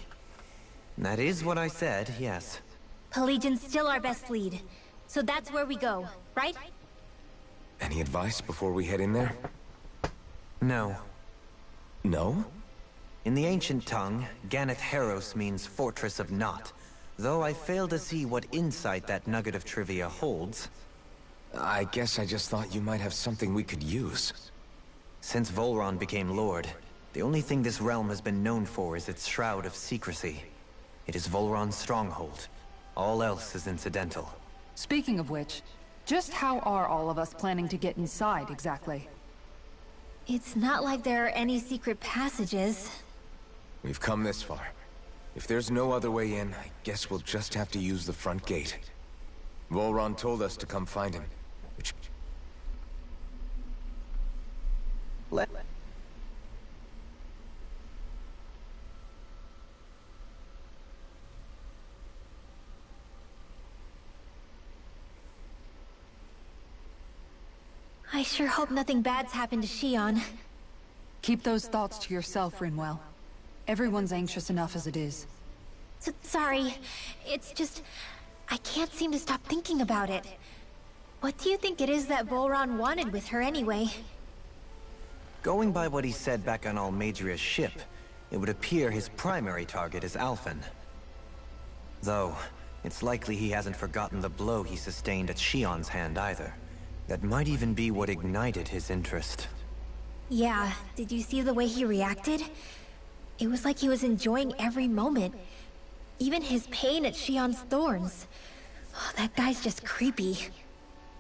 That is what I said, yes. Pelagian's still our best lead. So that's where we go, right? Any advice before we head in there? No. No? In the ancient tongue, Ganath Haros means Fortress of Naught, though I fail to see what insight that nugget of trivia holds. I guess I just thought you might have something we could use. Since Volron became Lord, the only thing this realm has been known for is its shroud of secrecy. It is Volron's stronghold. All else is incidental. Speaking of which, just how are all of us planning to get inside, exactly? It's not like there are any secret passages. We've come this far. If there's no other way in, I guess we'll just have to use the front gate. Volron told us to come find him, which... I sure hope nothing bad's happened to Shion. Keep those thoughts to yourself, Rinwell. Everyone's anxious enough as it is. Sorry. It's just... I can't seem to stop thinking about it. What do you think it is that Volron wanted with her anyway? Going by what he said back on Almadria's ship, it would appear his primary target is Alphen. Though, it's likely he hasn't forgotten the blow he sustained at Shion's hand either. That might even be what ignited his interest. Yeah, did you see the way he reacted? It was like he was enjoying every moment. Even his pain at Shion's thorns. Oh, that guy's just creepy.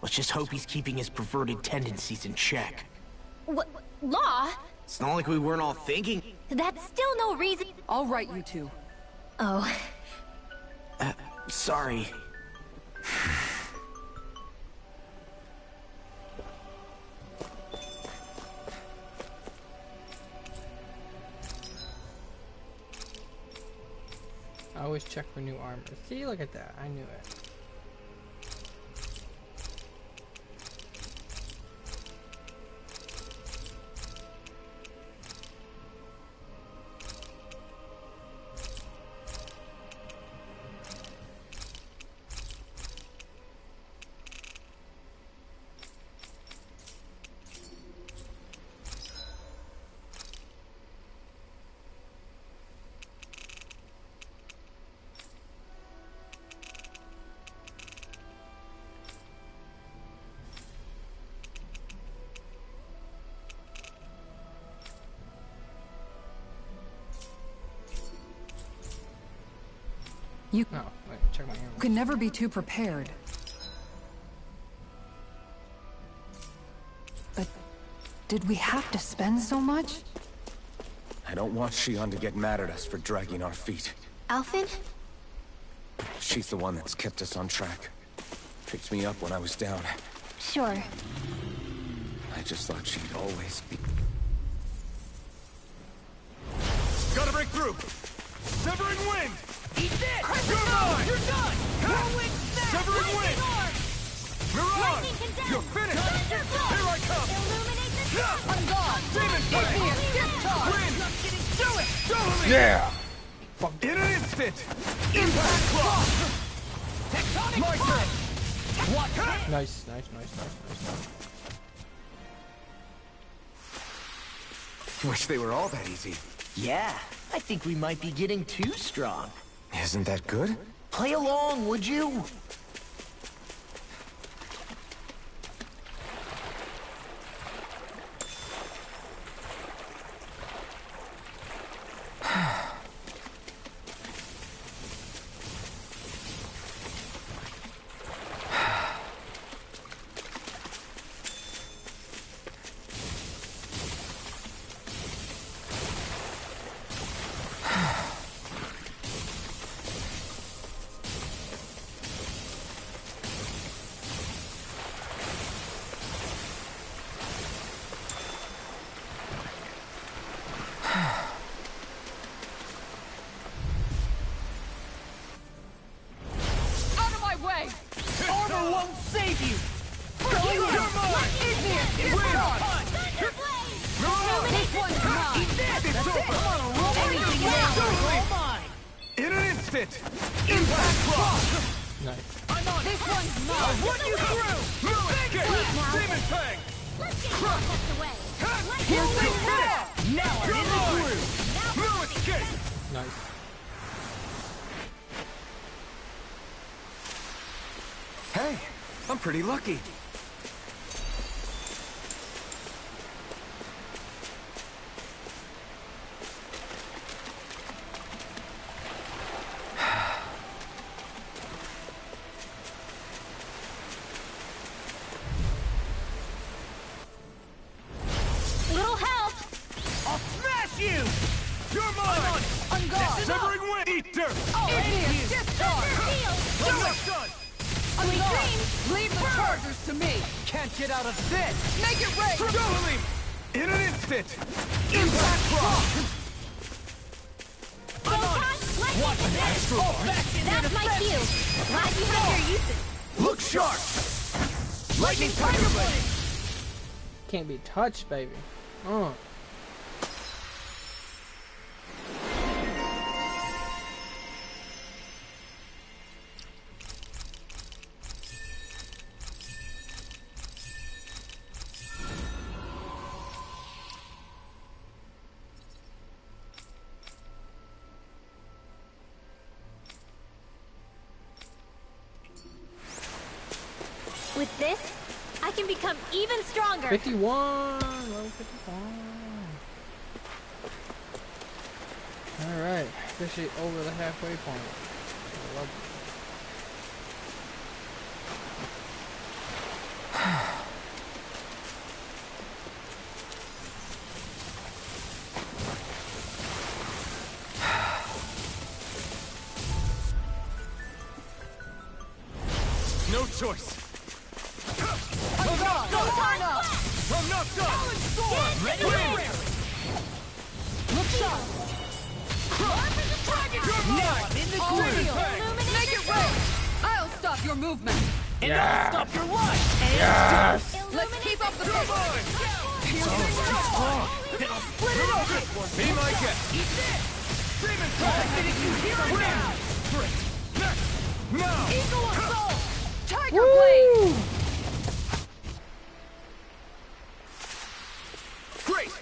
Let's just hope he's keeping his perverted tendencies in check. What? Law? It's not like we weren't all thinking... That's still no reason... All right, you two. Oh. Sorry. I always check for new armor. See, look at that. I knew it. You Oh, wait, check my ammo. can never be too prepared. But did we have to spend so much? I don't want Shion to get mad at us for dragging our feet. Alphen? She's the one that's kept us on track. Picked me up when I was down. Sure. I just thought she'd always be... Gotta break through! Severing wind! Eat this! You're mine! You're done! Whirlwind snap! Severing wind! Mirage! Lightning condemned! You're finished! Thunder blow! Here I come! Illuminate the Yeah! I'm gone! Demon Fang! Wind! Do it! Totally! Yeah! In an instant! Impact Claw! Tectonic My turn! Watch it! Nice. Wish they were all that easy. Yeah, I think we might be getting too strong. Isn't that good? Play along, would you? Out of my way! Armor won't save you! This one's mine! In an instant! Impact Claw! Nice. This one's mine! Run you through! No escape! Demon Fang! Here's the trap! Now I'm You're in the mine! groove! No escape! Nice. Hey, I'm pretty lucky. Little help! I'll smash you! You're mine! On guard! Severing wind! Eat dirt! Envious discharge! I'm not done! On guard! Leave the chargers to me! Can't get out of this! Make it rain! Totally! In an instant! Impact Claw! Watch an astral That's my cue! Glad you have your uses. Look sharp! Lightning Tiger Blade! Can't be touched, baby. With this, I can become even stronger. 51! Level 51. Alright, officially over the halfway point. I love No choice! On guard! Turn up! I'm not done! Ready? Look sharp! Now I'm in the groove! Make it rain! I'll stop your movement! And I'll stop your life! Yes! Let's keep up the pace! Then I'll split it open! Be my guest! Eat this! Demon Fang! You hear it now! Now! Eagle Assault! Tiger Blade! Great!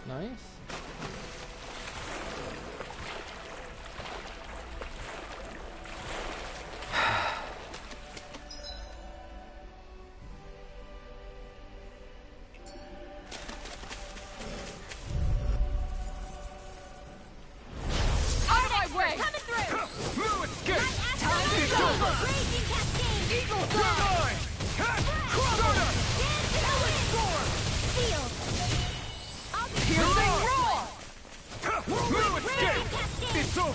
Nice.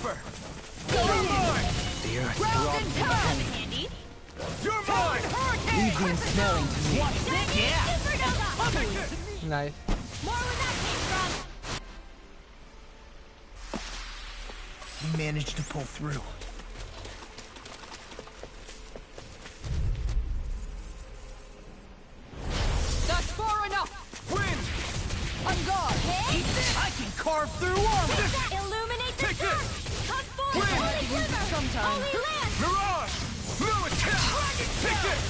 over! You're mine! The earth Ground throbs and with pound! pain. Andy! You're mine! Leave the ensnaring to me. Nice. More where that came from. We managed to pull through. That's far enough! Wind! On guard! I can carve through armor. Illuminate the Take dark! this! Come forth! Wind! Holy quiver! sometime. Holy land! Mirage! No attack! Take this!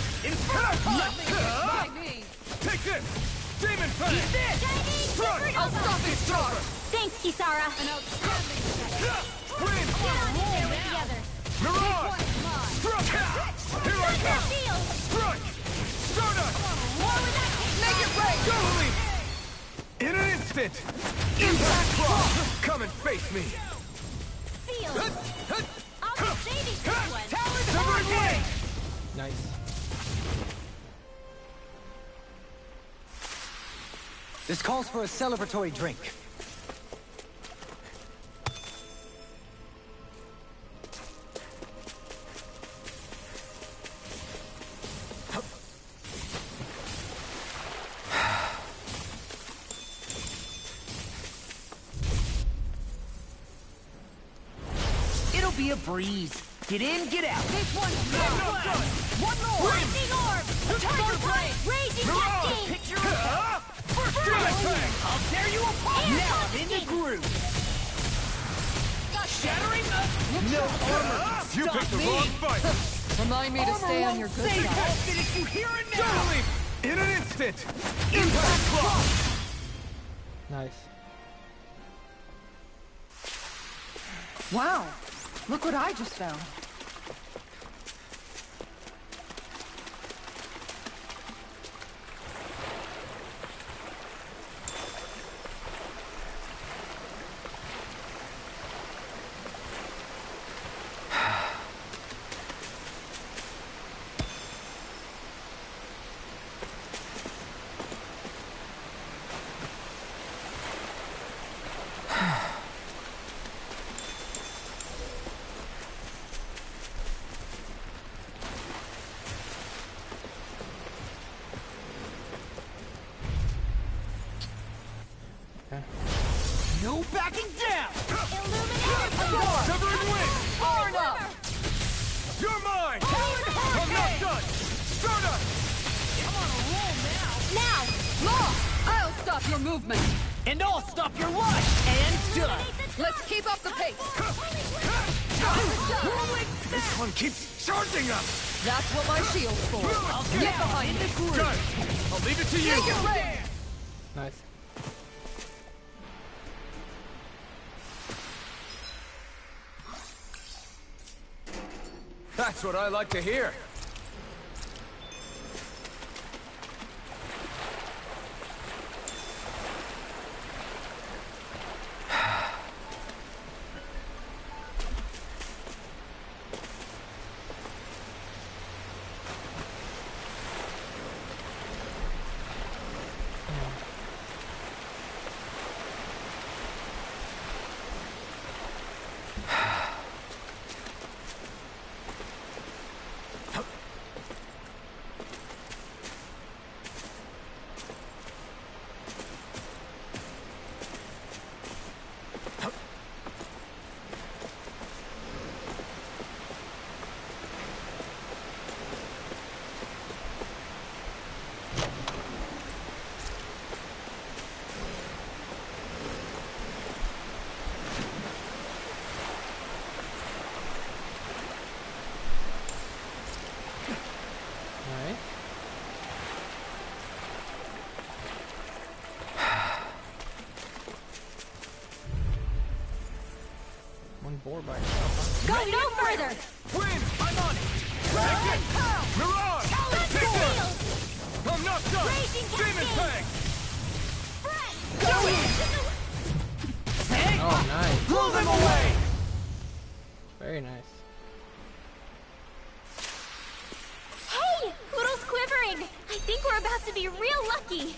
By me! Take this! Demon Fang! Chinese Run! I'll stop his charge! Thanks, Kisara. An outstanding attack. Wind! Get on in there with the others. Mirage! What's mine? Thrust! Here I come! Shield! Strike! Stardust! More where that came Make it rain! Goalie! In an instant! Impact Claw! Come and face me! Seal! I'll be saving this one. Severing Wing! Nice. This calls for a celebratory drink. It'll be a breeze. Get in, get out. This one's mine! One more! Blinding orb! Tiger blade! Raging cascade! Picture of Demon Fang! I'll tear you apart. And Now I'm in the groove. Shattering the... No armor can You stop picked the me. wrong fight! Remind me to stay on your good Save side. I'll finish you here and now. Goalie! In an instant! Impact Claw! Nice. Wow! Look what I just found. No backing down. Severing Wing! Far enough! You're mine! I'm not done! Stardust! Now! Law! I'll stop your movement! And I'll stop your life. And done. Let's keep up the pace! This one keeps charging us! That's what my shield's for. Get behind me! Got it! I'll leave it to you! Make it rain! Nice. That's what I like to hear. Alright. One board by itself, Go no further! Wind! I'm on it! Take it! Mirage! Take this! I'm not done! Raging Demon Cascade! Fang! huh? Oh, nice. Blow them away! Very nice. Hey! Poodle's quivering! I think we're about to be real lucky!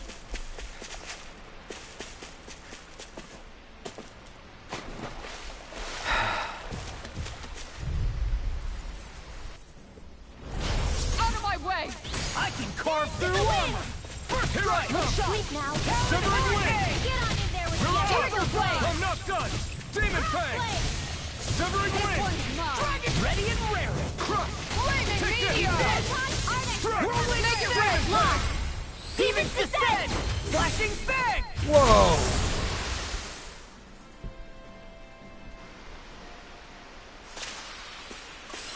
Sleep now. Severing Wind! Get on in there with Reload! Trigger Blade! I'm not done! Demon Fang! Severing Wind! Dragon Ready and raring! Crush! Flaming Meteor! Whirling Lock! Demon's Descent! Flashing Fang! Whoa!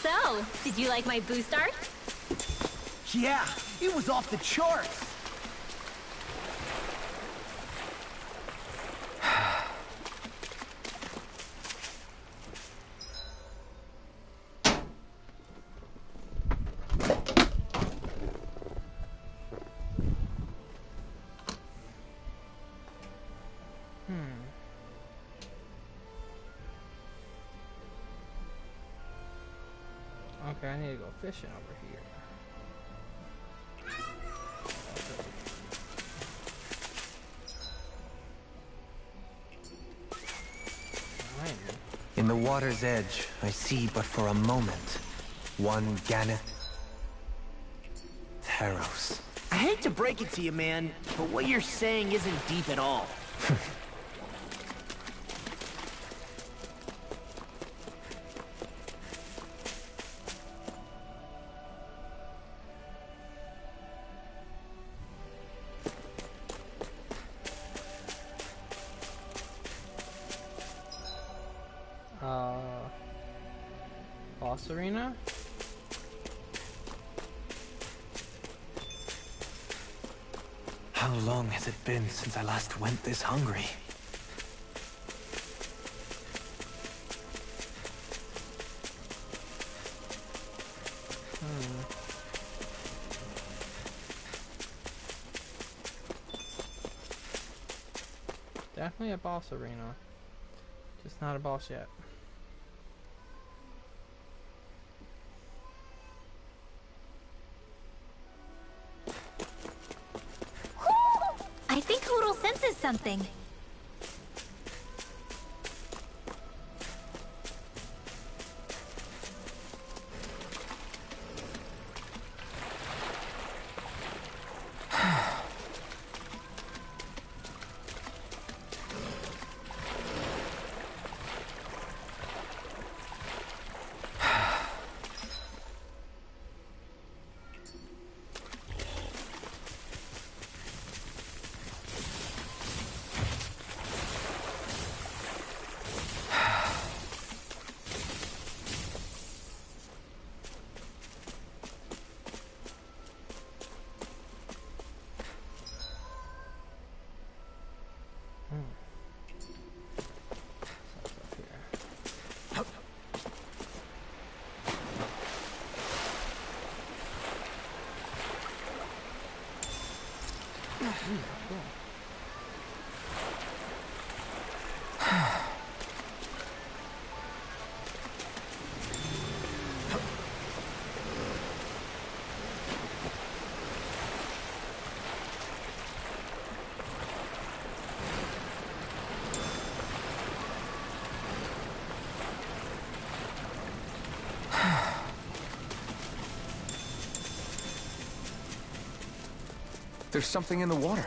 So, did you like my boost art? Yeah, it was off the charts. Okay, I need to go fishing over here. In the water's edge, I see but for a moment one Ganeth Theros. I hate to break it to you, man, but what you're saying isn't deep at all. Boss Arena? How long has it been since I last went this hungry? Definitely a boss arena. Just not a boss yet. I think Hoodle senses something. There's something in the water.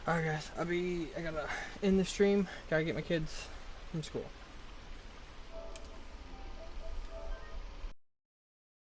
Alright guys, I gotta end the stream, gotta get my kids from school.